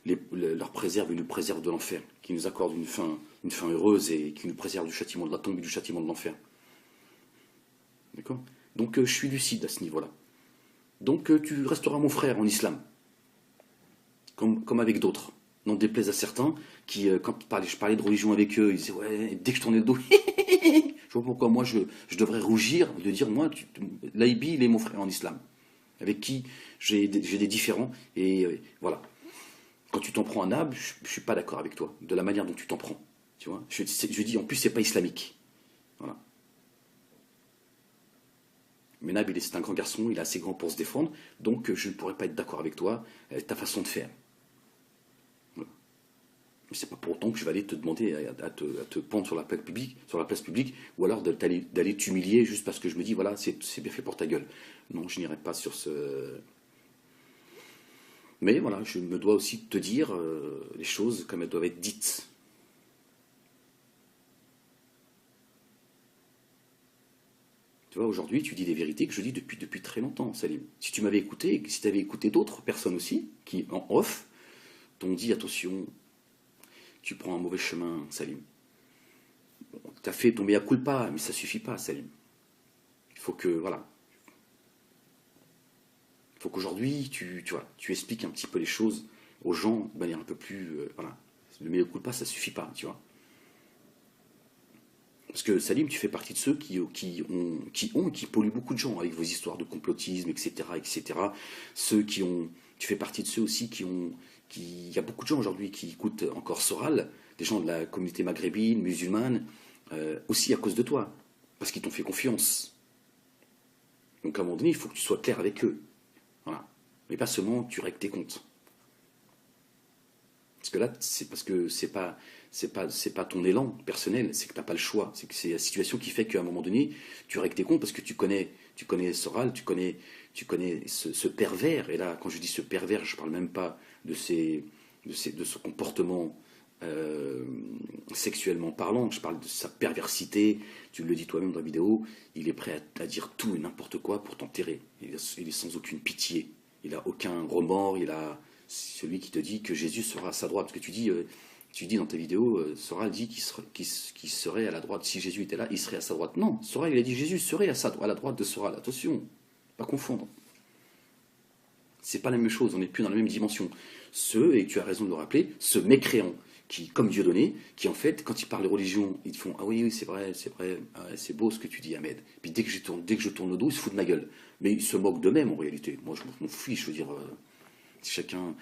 Speaker 1: leur préserve et nous préserve de l'enfer, qui nous accorde une fin heureuse et qui nous préserve du châtiment de la tombe et du châtiment de l'enfer. D'accord? Donc je suis lucide à ce niveau-là. Donc tu resteras mon frère en islam, comme avec d'autres. N'en déplaise à certains qui, quand je parlais de religion avec eux, ils disaient ouais, dès que je tournais le dos, je vois pourquoi moi je devrais rougir de dire moi, Laïbi, il est mon frère en islam, avec qui j'ai des différends, et voilà. Quand tu t'en prends un Nab, je ne suis pas d'accord avec toi, de la manière dont tu t'en prends. Tu vois, je dis en plus, c'est pas islamique. Voilà. Mais Nab, c'est un grand garçon, il est assez grand pour se défendre, donc je ne pourrais pas être d'accord avec toi, ta façon de faire. Voilà. Mais c'est pas pour autant que je vais aller te demander à te pendre sur la place publique, ou alors d'aller t'humilier juste parce que je me dis, voilà, c'est bien fait pour ta gueule. Non, je n'irai pas sur ce... Mais voilà, je me dois aussi te dire les choses comme elles doivent être dites. Tu vois, aujourd'hui, tu dis des vérités que je dis depuis très longtemps, Salim. Si tu m'avais écouté, si tu avais écouté d'autres personnes aussi, qui, en off, t'ont dit, attention, tu prends un mauvais chemin, Salim. Bon, t'as fait ton mea culpa, mais ça suffit pas, Salim. Il faut que, voilà, il faut qu'aujourd'hui, tu vois, tu expliques un petit peu les choses aux gens de manière un peu plus, voilà. Le mea culpa, ça suffit pas, tu vois. Parce que Salim, tu fais partie de ceux qui polluent beaucoup de gens avec vos histoires de complotisme, etc., etc. Ceux qui ont, tu fais partie de ceux aussi il y a beaucoup de gens aujourd'hui qui écoutent encore Soral, des gens de la communauté maghrébine, musulmane, aussi à cause de toi, parce qu'ils t'ont fait confiance. Donc à un moment donné, il faut que tu sois clair avec eux, voilà. Mais pas seulement tu règles tes comptes. Parce que là, c'est parce que c'est pas ton élan personnel, c'est que t'as pas le choix. C'est que c'est la situation qui fait qu'à un moment donné, tu règles tes comptes parce que tu connais Soral, tu connais ce pervers. Et là, quand je dis ce pervers, je parle même pas de ce comportement sexuellement parlant. Je parle de sa perversité. Tu le dis toi-même dans la vidéo. Il est prêt à dire tout et n'importe quoi pour t'enterrer. Il est sans aucune pitié. Il a aucun remords. Il a celui qui te dit que Jésus sera à sa droite. Parce que tu dis dans ta vidéo, Soral dit qu'il serait à la droite. Si Jésus était là, il serait à sa droite. Non, Soral, il a dit Jésus serait à la droite de Soral. Attention, pas confondre. C'est pas la même chose, on n'est plus dans la même dimension. Et tu as raison de le rappeler, ce mécréant, qui, comme Dieudonné, qui en fait, quand ils parlent de religion, ils te font ah oui, c'est vrai, ah ouais, c'est beau ce que tu dis, Ahmed. Puis dès que je tourne le dos, ils se foutent de ma gueule. Mais ils se moquent d'eux-mêmes en réalité. Moi, je m'en fiche, je veux dire, chacun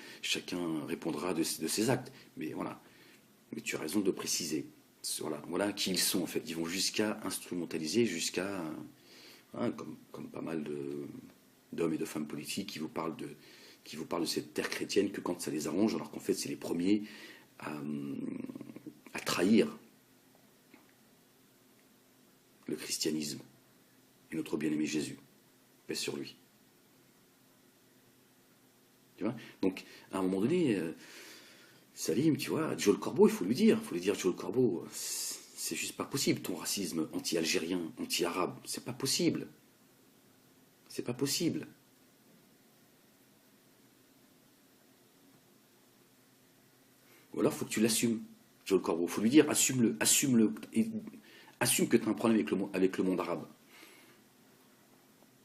Speaker 1: répondra de ses actes. Mais voilà. Mais tu as raison de le préciser. Voilà qui ils sont en fait. Ils vont jusqu'à instrumentaliser, jusqu'à, hein, comme pas mal d'hommes et de femmes politiques qui vous parlent de cette terre chrétienne que quand ça les arrange, alors qu'en fait c'est les premiers à trahir le christianisme et notre bien-aimé Jésus. Paix sur lui. Tu vois. Donc, à un moment donné, Salim, tu vois, Joe le Corbeau, il faut lui dire, Joe le Corbeau, c'est juste pas possible, ton racisme anti-algérien, anti-arabe, c'est pas possible. C'est pas possible. Ou alors, faut que tu l'assumes, Joe le Corbeau. Faut lui dire, assume-le, assume que tu as un problème avec le monde arabe.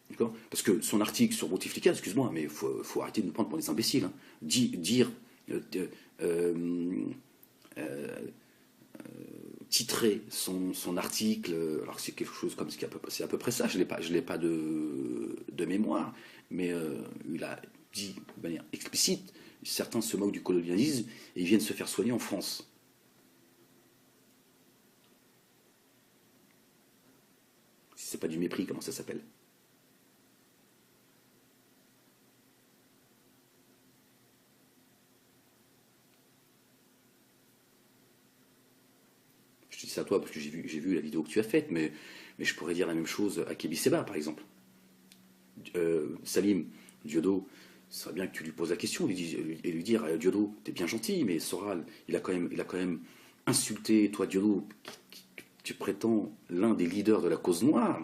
Speaker 1: D'accord. Parce que son article sur Bouteflika, excuse-moi, mais il faut arrêter de nous prendre pour des imbéciles. Hein. Titrer son article, alors c'est quelque chose comme c'est à peu près ça, je l'ai pas de mémoire, mais il a dit de manière explicite, certains se moquent du colonialisme et ils viennent se faire soigner en France. Si c'est pas du mépris, comment ça s'appelle? Je te dis ça à toi parce que j'ai vu la vidéo que tu as faite, mais je pourrais dire la même chose à Kébi Seba, par exemple. Salim, Diodo, ce serait bien que tu lui poses la question et lui dire Diodo, t'es bien gentil, mais Soral, il a quand même insulté, toi Diodo, tu prétends l'un des leaders de la cause noire.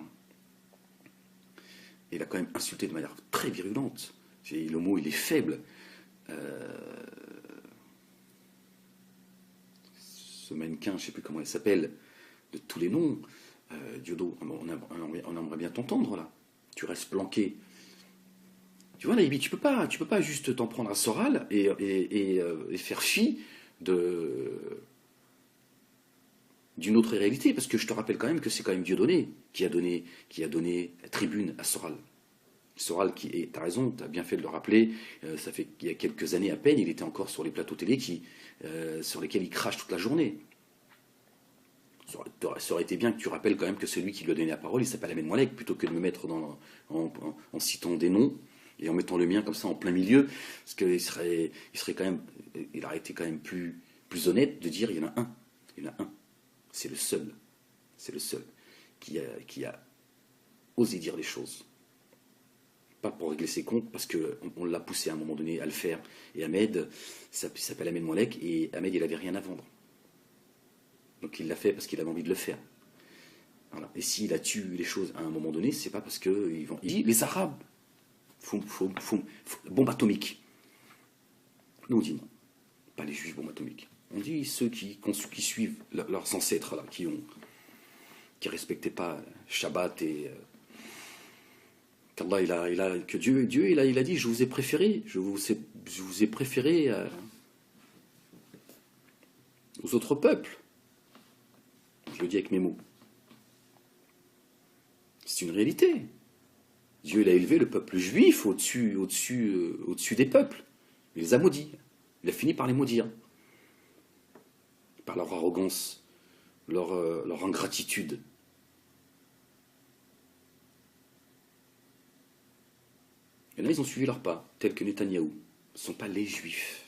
Speaker 1: Il a quand même insulté de manière très virulente. Le mot, il est faible. Ce mannequin, je ne sais plus comment il s'appelle, de tous les noms, Diodo, on aimerait bien t'entendre là. Tu restes planqué. Tu vois, Naïbi, tu peux pas juste t'en prendre à Soral et faire fi d'une autre réalité, parce que je te rappelle quand même que c'est quand même Dieudonné qui a donné la tribune à Soral. Soral, t'as raison, t'as bien fait de le rappeler, ça fait qu'il y a quelques années à peine, il était encore sur les plateaux télé sur lesquels il crache toute la journée. Ça aurait été bien que tu rappelles quand même que celui qui lui a donné la parole, il s'appelle Ahmed Moalek, plutôt que de me mettre en citant des noms et en mettant le mien comme ça en plein milieu, parce qu'il serait quand même, il aurait été quand même plus plus honnête de dire il y en a un. Il y en a un. C'est le seul. C'est le seul qui a osé dire les choses. Pas pour régler ses comptes, parce qu'on l'a poussé à un moment donné à le faire. Et Ahmed, il s'appelle Ahmed Moalek, et Ahmed, il n'avait rien à vendre. Donc il l'a fait parce qu'il avait envie de le faire. Voilà. Et s'il a tué les choses à un moment donné, c'est pas parce qu'il dit les Arabes, bombe atomique. Nous on dit non, pas les Juifs bombe atomique. On dit ceux qui suivent leurs ancêtres là, qui respectaient pas Shabbat et qu'Allah que Dieu il a dit je vous ai préféré, je vous ai préféré aux autres peuples. Je le dis avec mes mots. C'est une réalité. Dieu il a élevé le peuple juif au-dessus des peuples. Il les a maudits. Il a fini par les maudire. Par leur arrogance, leur ingratitude. Et là, ils ont suivi leur pas, tels que Netanyahou. Ce ne sont pas les juifs.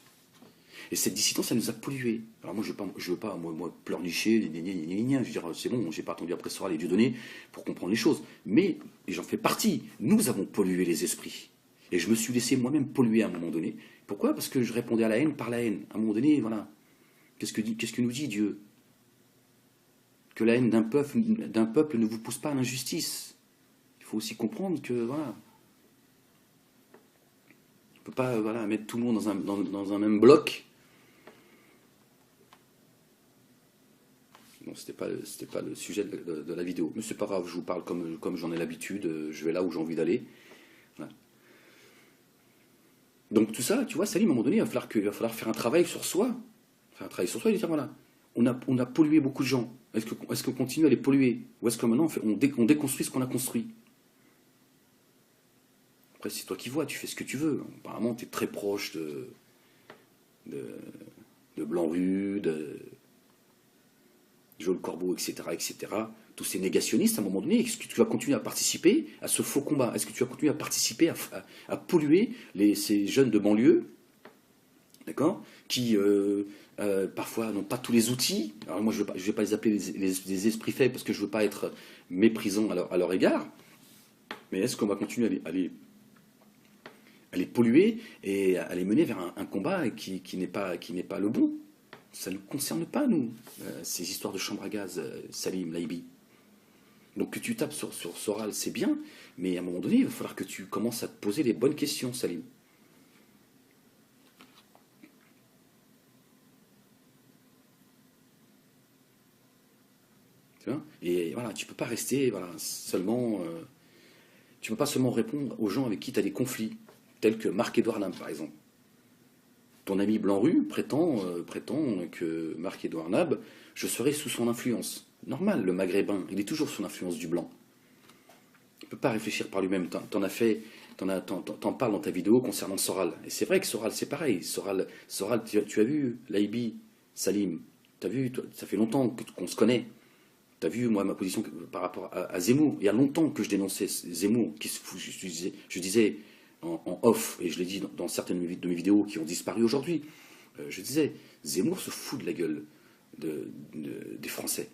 Speaker 1: Et cette dissidence, ça nous a pollués. Alors moi, je veux pas pleurnicher, je veux dire, c'est bon, j'ai pas attendu après Soral et Dieudonné pour comprendre les choses. Mais, et j'en fais partie, nous avons pollué les esprits. Et je me suis laissé moi-même polluer à un moment donné. Pourquoi? Parce que je répondais à la haine par la haine. À un moment donné, voilà. Qu'est-ce que nous dit Dieu? Que la haine d'un peuple ne vous pousse pas à l'injustice. Il faut aussi comprendre que, voilà. On ne peut pas mettre tout le monde dans un même bloc. Bon, c'était pas le sujet de la vidéo. Mais c'est pas grave, je vous parle comme j'en ai l'habitude, je vais là où j'ai envie d'aller. Voilà. Donc tout ça, tu vois, Salim, à un moment donné, il va falloir faire un travail sur soi. Faire un travail sur soi et dire, voilà, on a pollué beaucoup de gens. Est-ce qu'on continue à les polluer? Ou est-ce que maintenant on déconstruit ce qu'on a construit? Après, c'est toi qui vois, tu fais ce que tu veux. Apparemment, tu es très proche de Blanc-Rue, de Joël Corbeau, etc., etc., tous ces négationnistes, à un moment donné, est-ce que tu vas continuer à participer à ce faux combat? Est-ce que tu vas continuer à participer à polluer ces jeunes de banlieue, d'accord, qui parfois n'ont pas tous les outils? Alors moi, je ne vais pas les appeler des esprits faibles parce que je ne veux pas être méprisant à leur égard, mais est-ce qu'on va continuer à les polluer et à les mener vers un combat qui n'est pas le bon? Ça ne nous concerne pas, nous, ces histoires de chambre à gaz, Salim, Laïbi. Donc que tu tapes sur Soral, c'est bien, mais à un moment donné, il va falloir que tu commences à te poser les bonnes questions, Salim. Tu vois? Et voilà, tu peux pas rester seulement... tu peux pas seulement répondre aux gens avec qui tu as des conflits, tels que Marc-Édouard Lam, par exemple. Ton ami Blanc-Rue prétend que Marc-Édouard Nab, je serai sous son influence. Normal, le maghrébin, il est toujours sous l'influence du blanc. Il ne peut pas réfléchir par lui-même. T'en parles dans ta vidéo concernant Soral. Et c'est vrai que Soral, c'est pareil. Soral, tu as vu, Laïbi, Salim, tu as vu, ça fait longtemps qu'on se connaît. Tu as vu, moi, ma position par rapport à Zemmour. Il y a longtemps que je dénonçais Zemmour. Je disais en off, et je l'ai dit dans certaines de mes vidéos qui ont disparu aujourd'hui, je disais, Zemmour se fout de la gueule des Français.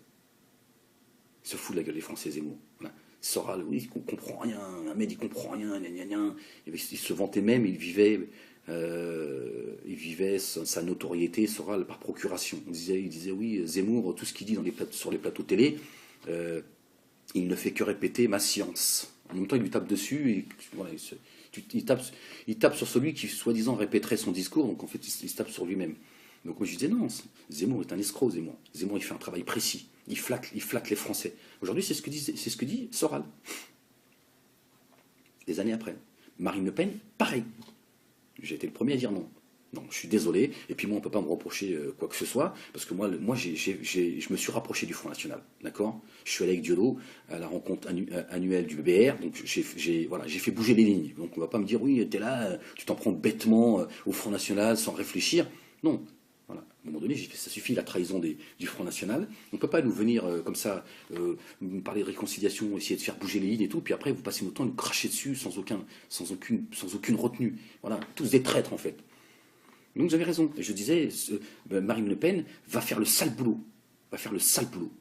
Speaker 1: Il se fout de la gueule des Français, Zemmour. Voilà. Soral, oui, il comprend rien, Ahmed, il comprend rien, gna gna gna. Il se vantait même, il vivait sa notoriété, Soral, par procuration. Il disait, oui, Zemmour, tout ce qu'il dit sur les plateaux télé, il ne fait que répéter ma science. En même temps, il lui tape dessus, et voilà, il tape sur celui qui, soi-disant, répéterait son discours, donc en fait, il se tape sur lui-même. Donc moi, je disais, non, Zemmour est un escroc, Zemmour. Zemmour, il fait un travail précis. Il flatte les Français. Aujourd'hui, c'est ce que dit Soral. Des années après. Marine Le Pen, pareil. J'ai été le premier à dire non. Non, je suis désolé. Et puis moi, on ne peut pas me reprocher quoi que ce soit, parce que moi je me suis rapproché du Front National. D'accord? Je suis allé avec Diolo à la rencontre annuelle du BBR, donc j'ai fait bouger les lignes. Donc on ne va pas me dire, oui, tu es là, tu t'en prends bêtement au Front National sans réfléchir. Non. Voilà. À un moment donné, j'ai fait, ça suffit la trahison du Front National. On ne peut pas nous venir comme ça, nous parler de réconciliation, essayer de faire bouger les lignes et tout, puis après vous passez votre temps à nous cracher dessus sans aucune retenue. Voilà, tous des traîtres en fait. Donc j'avais raison. Et je disais, Marine Le Pen va faire le sale boulot. Va faire le sale boulot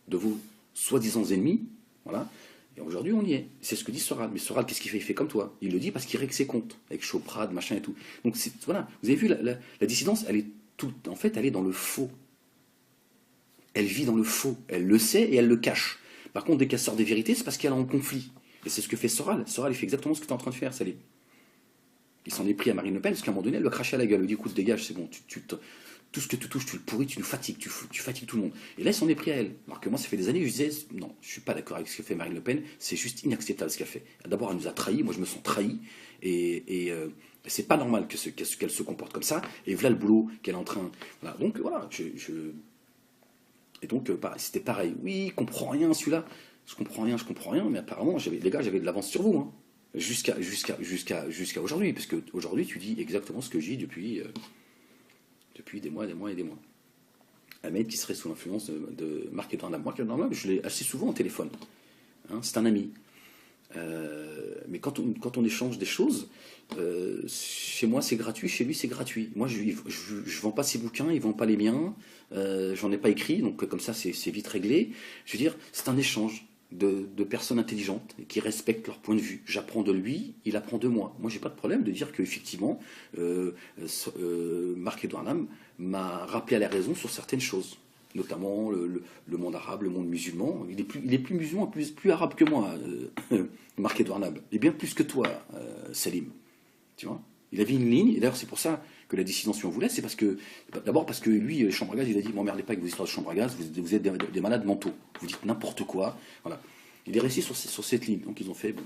Speaker 1: de vos soi-disant ennemis. Voilà. Et aujourd'hui, on y est. C'est ce que dit Soral. Mais Soral, qu'est-ce qu'il fait? Il fait comme toi. Il le dit parce qu'il règle ses comptes. Avec Choprade, machin et tout. Donc voilà. Vous avez vu, la dissidence, elle est tout, en fait, elle est dans le faux. Elle vit dans le faux. Elle le sait et elle le cache. Par contre, dès qu'elle sort des vérités, c'est parce qu'elle est en conflit. Et c'est ce que fait Soral. Soral, il fait exactement ce que tu es en train de faire, Salim. Il s'en est pris à Marine Le Pen, parce qu'à un moment donné, elle lui a craché à la gueule. Elle lui dit, écoute, dégage, c'est bon, tout ce que tu touches, tu le pourris, tu nous fatigues, tu fatigues tout le monde. Et là, il s'en est pris à elle. Alors que moi, ça fait des années que je disais, non, je ne suis pas d'accord avec ce que fait Marine Le Pen, c'est juste inacceptable ce qu'elle fait. D'abord, elle nous a trahis, moi je me sens trahi, et c'est pas normal qu'elle se comporte comme ça, et voilà le boulot qu'elle est en train. Voilà. Donc voilà, et donc, c'était pareil. Oui, il comprend rien celui-là. Je comprends rien, mais apparemment, les gars, j'avais de l'avance sur vous. Hein. Jusqu'à aujourd'hui, parce qu'aujourd'hui, tu dis exactement ce que je dis depuis des mois et des mois et des mois. Ahmed qui serait sous l'influence de Marc-Edouard Lame. Marc-Edouard Lame, je l'ai assez souvent au téléphone. Hein, c'est un ami. Mais quand on échange des choses, chez moi c'est gratuit, chez lui c'est gratuit. Moi je vends pas ses bouquins, il vend pas les miens, j'en ai pas écrit, donc comme ça c'est vite réglé. Je veux dire, c'est un échange de personnes intelligentes qui respectent leur point de vue. J'apprends de lui, il apprend de moi. Moi j'ai pas de problème de dire qu'effectivement Marc-Edouard Lame m'a rappelé à la raison sur certaines choses. Notamment le monde arabe, le monde musulman. Il est plus musulman, plus arabe que moi, Marc-Edouard Lame. Il est bien plus que toi, Salim. Tu vois? Il avait une ligne, et d'ailleurs c'est pour ça que la dissidence on voulait, c'est d'abord parce que lui, les chambres à gaz, il a dit, m'emmerdez pas avec vos histoires de chambres à gaz, vous êtes des malades mentaux, vous dites n'importe quoi. Voilà. Il est resté sur cette ligne, donc ils ont fait, bon.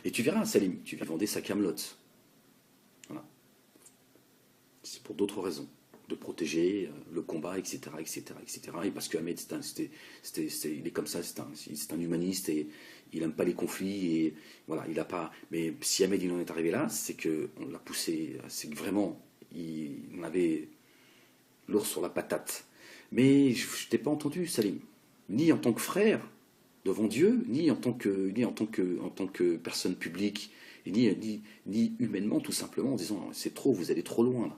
Speaker 1: Et tu verras, Salim, tu vas vendre sa camelote. Voilà. C'est pour d'autres raisons. De protéger le combat, etc., etc., etc. Et parce que Ahmed, il est comme ça, c'est un humaniste et il n'aime pas les conflits et voilà, il a pas. Mais si Ahmed il en est arrivé là, c'est que on l'a poussé, c'est que vraiment, on avait l'ours sur la patate. Mais je t'ai pas entendu, Salim, ni en tant que frère devant Dieu, ni en tant que personne publique, et ni humainement, tout simplement, en disant c'est trop, vous allez trop loin là.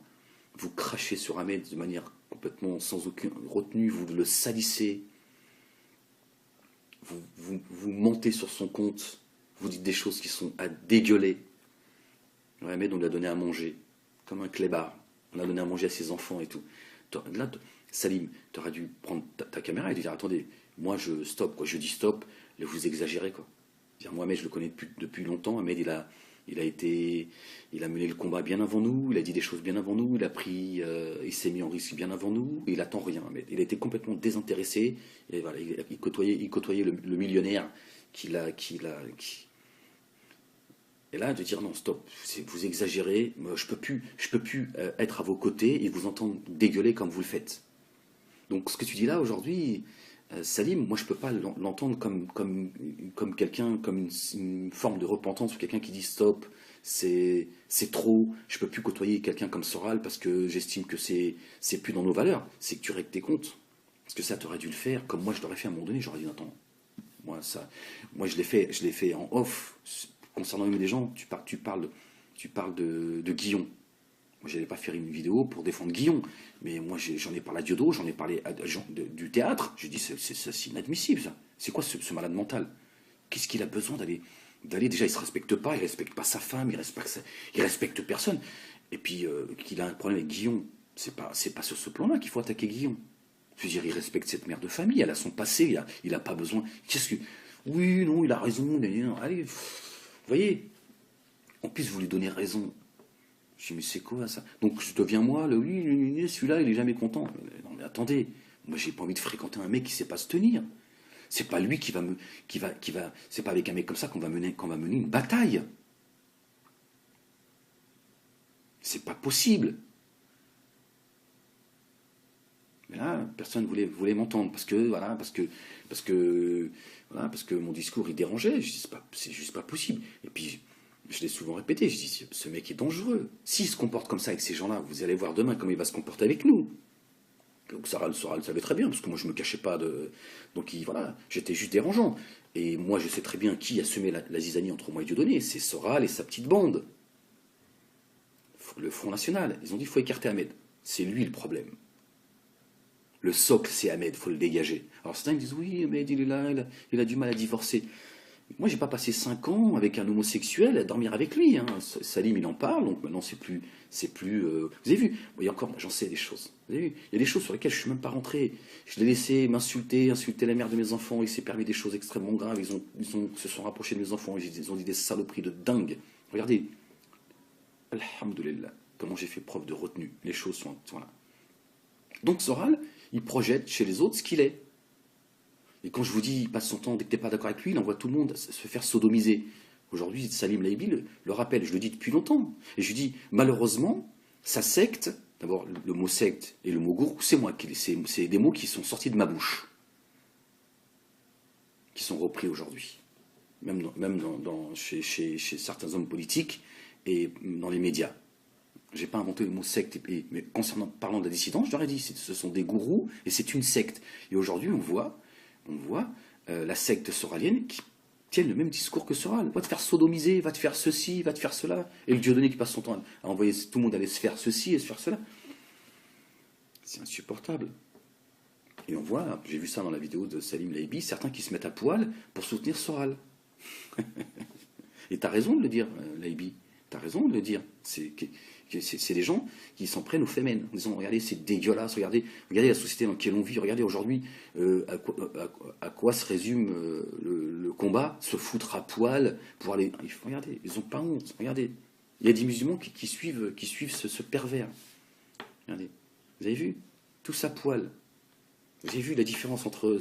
Speaker 1: Vous crachez sur Ahmed de manière complètement sans aucune retenue, vous le salissez, vous mentez sur son compte, vous dites des choses qui sont à dégueuler. Ahmed, on lui a donné à manger, comme un clébard. On a donné à manger à ses enfants et tout. Là, Salim, tu aurais dû prendre ta caméra et lui dire attendez, moi je stop, quoi. Je dis stop, là vous exagérez, quoi. Moi, Ahmed, je le connais depuis longtemps. Ahmed, il a mené le combat bien avant nous, il a dit des choses bien avant nous, il s'est mis en risque bien avant nous, et il attend rien. Mais il a été complètement désintéressé, et voilà, il côtoyait le millionnaire et là, de dire non, stop, vous exagérez, je peux plus être à vos côtés et vous entendre dégueuler comme vous le faites. Donc ce que tu dis là aujourd'hui, Salim, moi je peux pas l'entendre comme quelqu'un, comme une forme de repentance ou quelqu'un qui dit stop, c'est trop, je peux plus côtoyer quelqu'un comme Soral parce que j'estime que c'est plus dans nos valeurs. C'est que tu règles tes comptes. Parce que ça, tu aurais dû le faire comme moi je l'aurais fait à un moment donné. J'aurais dit attends, moi je l'ai fait en off concernant même des gens. Tu parles de Guillon. Moi, j'allais pas faire une vidéo pour défendre Guillon, mais moi, j'en ai parlé à Diodo, j'en ai parlé à gens du théâtre. Je dis, c'est inadmissible, ça. C'est quoi ce malade mental? Qu'est-ce qu'il a besoin d'aller déjà, il se respecte pas, il respecte pas sa femme, il respecte personne. Et puis, qu'il a un problème avec Guillon, c'est pas sur ce plan-là qu'il faut attaquer Guillon. Je veux dire, il respecte cette mère de famille, elle a son passé, il a pas besoin. Oui, non, il a raison, allez, vous voyez. En plus, vous lui donnez raison. Je dis, mais c'est quoi ça? Donc je deviens moi, oui, celui-là, il est jamais content. Non, mais attendez, moi j'ai pas envie de fréquenter un mec qui sait pas se tenir. C'est pas lui c'est pas avec un mec comme ça qu'on va mener une bataille. C'est pas possible. Mais là, personne voulait m'entendre parce que mon discours il dérangeait. Je dis, c'est juste pas possible. Et puis je l'ai souvent répété, je dis, ce mec est dangereux. S'il se comporte comme ça avec ces gens-là, vous allez voir demain comment il va se comporter avec nous. Donc Soral le savait très bien, parce que moi je me cachais pas de... Donc voilà, j'étais juste dérangeant. Et moi je sais très bien qui a semé la zizanie entre moi et Dieudonné, c'est Soral et sa petite bande. le Front National. Ils ont dit qu'il faut écarter Ahmed. C'est lui le problème. Le socle, c'est Ahmed, il faut le dégager. Alors certains disent, oui, Ahmed, il est là, il a du mal à divorcer. Moi, j'ai pas passé 5 ans avec un homosexuel à dormir avec lui. Hein. Salim, il en parle, donc maintenant vous avez vu, et encore, j'en sais des choses. Vous avez vu, il y a des choses sur lesquelles je suis même pas rentré. Je l'ai laissé m'insulter, insulter la mère de mes enfants. Il s'est permis des choses extrêmement graves. Se sont rapprochés de mes enfants. Ils ont dit des saloperies de dingue. Regardez, alhamdoulilah, comment j'ai fait preuve de retenue. Les choses sont là. Donc Soral, il projette chez les autres ce qu'il est. Et quand je vous dis, il passe son temps, dès que tu n'es pas d'accord avec lui, il envoie tout le monde se faire sodomiser. Aujourd'hui, Salim Laibi le rappelle, je le dis depuis longtemps. Et je lui dis, malheureusement, sa secte, d'abord le mot secte et le mot gourou, c'est des mots qui sont sortis de ma bouche, qui sont repris aujourd'hui. Même chez certains hommes politiques et dans les médias. Je n'ai pas inventé le mot secte, mais parlant de la dissidence, je leur ai dit, ce sont des gourous et c'est une secte. Et aujourd'hui, on voit la secte soralienne qui tient le même discours que Soral. Va te faire sodomiser, va te faire ceci, va te faire cela. Et le Dieudonné qui passe son temps à envoyer tout le monde aller se faire ceci et se faire cela. C'est insupportable. Et on voit, j'ai vu ça dans la vidéo de Salim Laibi, certains qui se mettent à poil pour soutenir Soral. Et t'as raison de le dire, Laibi. T'as raison de le dire. C'est des gens qui s'en prennent aux femmes en disant, regardez, c'est dégueulasse, regardez la société dans laquelle on vit, regardez aujourd'hui à quoi se résume le combat, se foutre à poil pour aller... Regardez, ils n'ont pas honte, regardez. Il y a des musulmans qui suivent ce pervers. Regardez, vous avez vu? Tous à poil. Vous avez vu la différence entre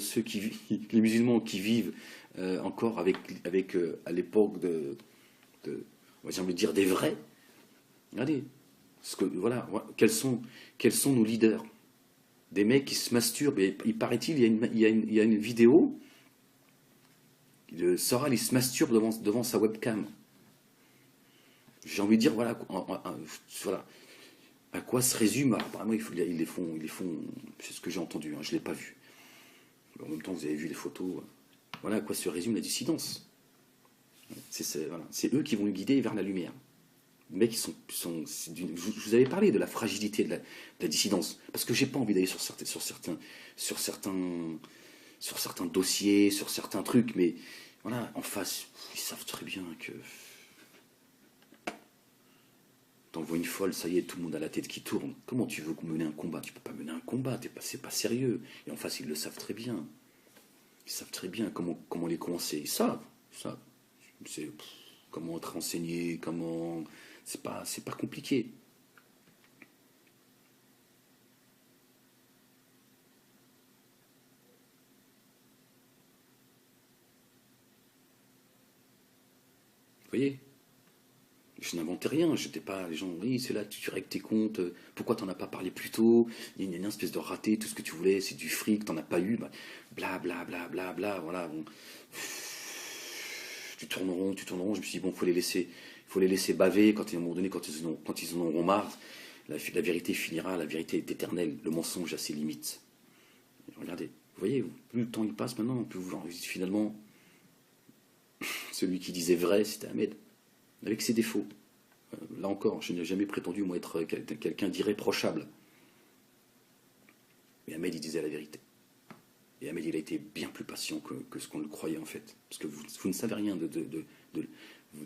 Speaker 1: les musulmans qui vivent encore avec à l'époque j'ai envie de dire des vrais. Regardez, voilà, quels sont nos leaders? Des mecs qui se masturbent. Et il paraît-il, il y a une vidéo de Soral, il se masturbe devant sa webcam. J'ai envie de dire, voilà, à quoi se résume. Apparemment, ils les font, c'est ce que j'ai entendu, hein, je ne l'ai pas vu. En même temps, vous avez vu les photos. Voilà à quoi se résume la dissidence. C'est eux qui vont nous guider vers la lumière. Les mecs, je vous avais parlé de la fragilité de la dissidence, parce que j'ai pas envie d'aller sur certains dossiers, sur certains trucs, mais voilà, en face, ils savent très bien que t'envoies une folle, ça y est, tout le monde a la tête qui tourne. Comment tu veux mener un combat? Tu peux pas mener un combat, c'est pas sérieux. Et en face, ils le savent très bien. Ils savent très bien comment les coincer. Ils savent. C'est comment être renseigné, comment... C'est pas compliqué. Vous voyez? Je n'inventais rien, j'étais pas... Les gens, oui, c'est là, tu règles tes comptes, pourquoi t'en as pas parlé plus tôt? Il y a une espèce de raté, tout ce que tu voulais, c'est du fric, t'en as pas eu, bla bla bla bla bla, voilà, bon... Tu tournes rond, je me suis dit, bon, il faut les laisser baver, à un moment donné, quand ils en auront marre, la vérité finira, la vérité est éternelle, le mensonge a ses limites. Regardez, vous voyez, plus le temps il passe maintenant, finalement, celui qui disait vrai, c'était Ahmed, avec ses défauts. Là encore, je n'ai jamais prétendu, moi, être quelqu'un d'irréprochable. Mais Ahmed, il disait la vérité. Et Ahmed, il a été bien plus patient que ce qu'on le croyait, en fait. Parce que vous ne savez rien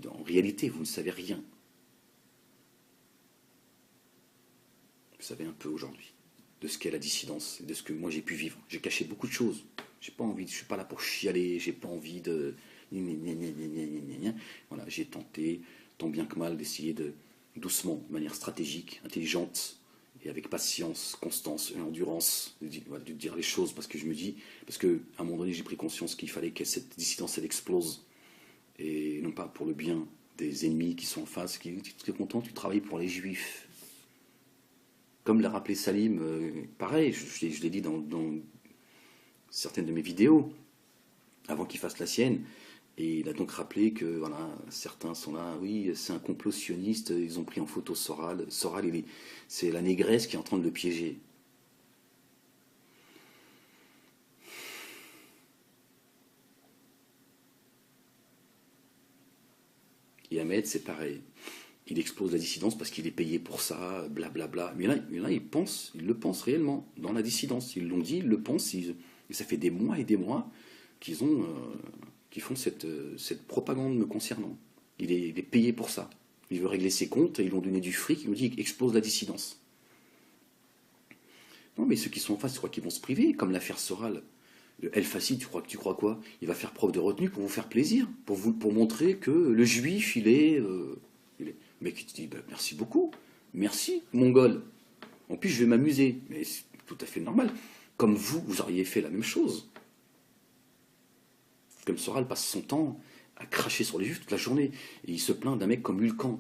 Speaker 1: en réalité, vous ne savez rien. Vous savez un peu aujourd'hui de ce qu'est la dissidence et de ce que moi j'ai pu vivre. J'ai caché beaucoup de choses. J'ai pas envie, je suis pas là pour chialer, j'ai pas envie de... Voilà, j'ai tenté, tant bien que mal, d'essayer doucement, de manière stratégique, intelligente, et avec patience, constance et endurance, de dire les choses, parce que qu'à un moment donné, j'ai pris conscience qu'il fallait que cette dissidence, elle explose, et non pas pour le bien des ennemis qui sont en face, tu es content, tu travailles pour les juifs. Comme l'a rappelé Salim, pareil, je l'ai dit dans certaines de mes vidéos, avant qu'il fasse la sienne, et il a donc rappelé que voilà, certains sont là, oui, c'est un complot sioniste, ils ont pris en photo Soral. Soral, c'est la négresse qui est en train de le piéger. Et Ahmed, c'est pareil. il explose la dissidence parce qu'il est payé pour ça, blablabla. Mais là, ils le pensent réellement, dans la dissidence. Ils l'ont dit, ils le pensent, et ça fait des mois et des mois qu'ils font cette propagande me concernant. Il est payé pour ça. Il veut régler ses comptes, ils lui ont donné du fric, ils lui ont dit explose la dissidence. Non, mais ceux qui sont en face, tu crois qu'ils vont se priver, comme l'affaire Soral. El Fassi, tu crois quoi? Il va faire preuve de retenue pour vous faire plaisir, pour montrer que le juif, il est. Le mec, il te dit, bah, merci beaucoup, merci, mongol. En plus, je vais m'amuser. Mais c'est tout à fait normal. Comme vous auriez fait la même chose. Comme Soral passe son temps à cracher sur les juifs toute la journée. Et il se plaint d'un mec comme Hulkan.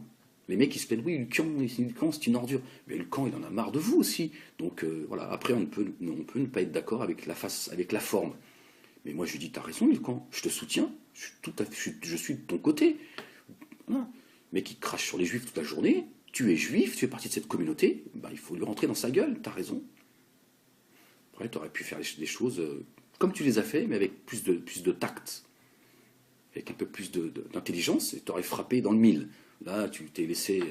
Speaker 1: Les mecs, ils se plaignent, oui, Hulkan, c'est une ordure. Mais Hulkan, il en a marre de vous aussi. Donc voilà, après, on peut ne pas être d'accord avec la forme. Mais moi, je lui dis, t'as raison, Hulkan, je te soutiens, je suis de ton côté. Voilà. Mais qui crache sur les juifs toute la journée, tu es juif, tu fais partie de cette communauté, bah, il faut lui rentrer dans sa gueule, t'as raison. Après, tu aurais pu faire des choses comme tu les as fait, mais avec plus de tact, avec un peu plus d'intelligence, et tu aurais frappé dans le mille. Là, tu t'as laissé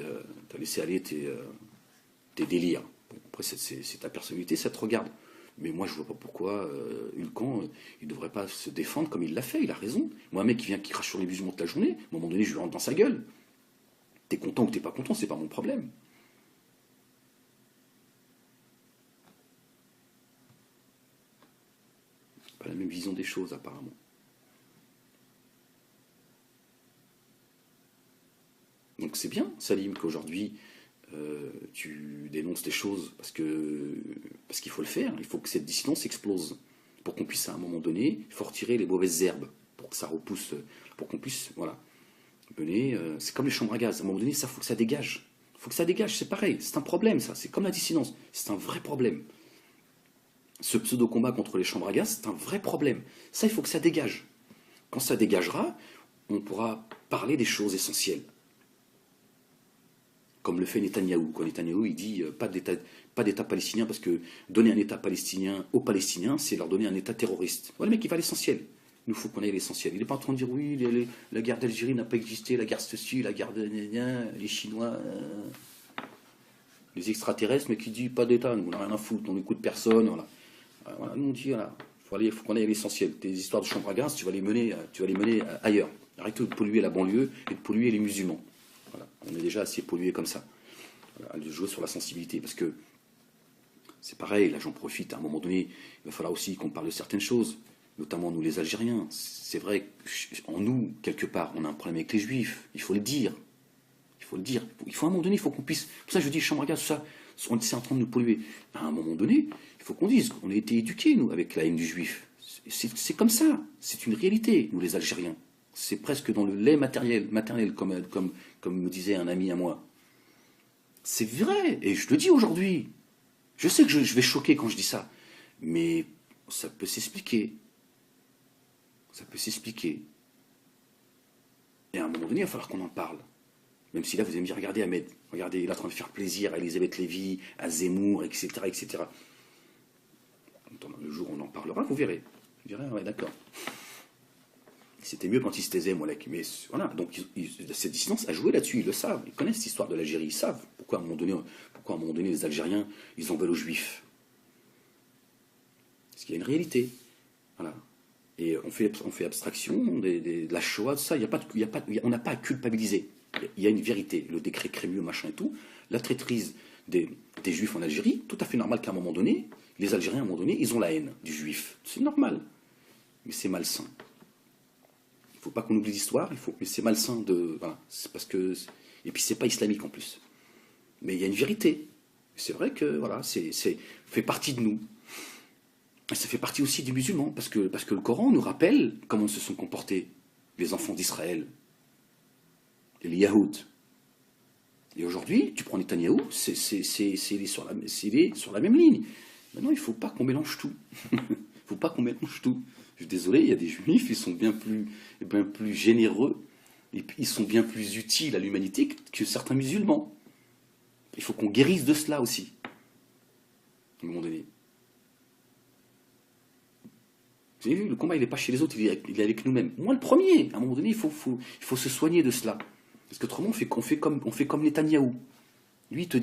Speaker 1: aller tes délires. Bon, après, c'est ta personnalité, ça te regarde. Mais moi, je vois pas pourquoi Hulkan, il devrait pas se défendre comme il l'a fait, il a raison. Moi, un mec qui crache sur les musulmans toute la journée, à un moment donné, je lui rentre dans sa gueule. T'es content ou t'es pas content, c'est pas mon problème. Pas la même vision des choses, apparemment. Donc c'est bien, Salim, qu'aujourd'hui, tu dénonces des choses parce qu'il faut le faire. Il faut que cette dissidence explose. Pour qu'on puisse, à un moment donné, il faut retirer les mauvaises herbes, pour que ça repousse, pour qu'on puisse, voilà, mener. C'est comme les chambres à gaz. À un moment donné, ça faut que ça dégage. Il faut que ça dégage, c'est pareil. C'est un problème, ça. C'est comme la dissidence. C'est un vrai problème. Ce pseudo-combat contre les chambres à gaz, c'est un vrai problème. Ça, il faut que ça dégage. Quand ça dégagera, on pourra parler des choses essentielles. Comme le fait Netanyahou. Quand Netanyahou, il dit pas d'État palestinien, parce que donner un État palestinien aux Palestiniens, c'est leur donner un État terroriste. Voilà, le mec, il va à l'essentiel. Il nous faut qu'on aille à l'essentiel. Il n'est pas en train de dire oui, la guerre d'Algérie n'a pas existé, la guerre ceci, la guerre de les Chinois, les extraterrestres, mais qui dit pas d'État, nous on n'a rien à foutre, on n'écoute personne. Voilà. Voilà, nous on dit voilà, il faut qu'on aille à l'essentiel. Tes histoires de chambre à gaz, tu vas les mener ailleurs. Arrêtez de polluer la banlieue et de polluer les musulmans. Voilà. On est déjà assez pollué comme ça. Voilà, de jouer sur la sensibilité. Parce que c'est pareil, là j'en profite, à un moment donné, il va falloir aussi qu'on parle de certaines choses, notamment nous les Algériens. C'est vrai qu'en nous, quelque part, on a un problème avec les Juifs. Il faut le dire. Il faut le dire. Il faut à un moment donné, il faut qu'on puisse. Pour ça, je dis, chambre à gaz, tout ça, c'est en train de nous polluer. À un moment donné, il faut qu'on dise qu'on a été éduqués, nous, avec la haine du Juif. C'est comme ça. C'est une réalité, nous les Algériens. C'est presque dans le lait maternel, comme me disait un ami à moi. C'est vrai, et je le dis aujourd'hui. Je sais que je vais choquer quand je dis ça, mais ça peut s'expliquer. Ça peut s'expliquer. Et à un moment donné, il va falloir qu'on en parle. Même si là, vous allez me dire, regardez Ahmed, regardez, il est en train de faire plaisir à Elisabeth Lévy, à Zemmour, etc., etc. Le jour où on en parlera, vous verrez. Vous verrez, ouais, d'accord. C'était mieux quand ils se taisaient, Molek. Mais voilà, donc cette dissidence a joué là-dessus, ils le savent. Ils connaissent l'histoire de l'Algérie, ils savent pourquoi à un moment donné les Algériens, ils en veulent aux Juifs. Parce qu'il y a une réalité. Voilà. Et on fait abstraction de la Shoah, de ça. On n'a pas à culpabiliser. Il y a une vérité. Le décret Crémieux, machin et tout. La traîtrise des Juifs en Algérie, tout à fait normal qu'à un moment donné, les Algériens, à un moment donné, ils ont la haine du Juif. C'est normal. Mais c'est malsain. Il ne faut pas qu'on oublie l'histoire, mais c'est malsain de. Voilà, c'est parce que. Et puis c'est pas islamique en plus. Mais il y a une vérité. C'est vrai que voilà, fait partie de nous. Et ça fait partie aussi des musulmans, parce que le Coran nous rappelle comment se sont comportés les enfants d'Israël, et les Yahoud. Et aujourd'hui, tu prends Netanyahou, c'est sur la même ligne. Maintenant, il ne faut pas qu'on mélange tout. Il ne faut pas qu'on mélange tout. Je suis désolé, il y a des juifs, ils sont bien plus généreux, et ils sont bien plus utiles à l'humanité que certains musulmans. Il faut qu'on guérisse de cela aussi, à un moment donné. Vous avez vu, le combat, il n'est pas chez les autres, il est avec nous-mêmes. Moi, le premier, à un moment donné, il faut se soigner de cela. Parce qu'autrement, on fait comme Netanyahou. Lui, il te dit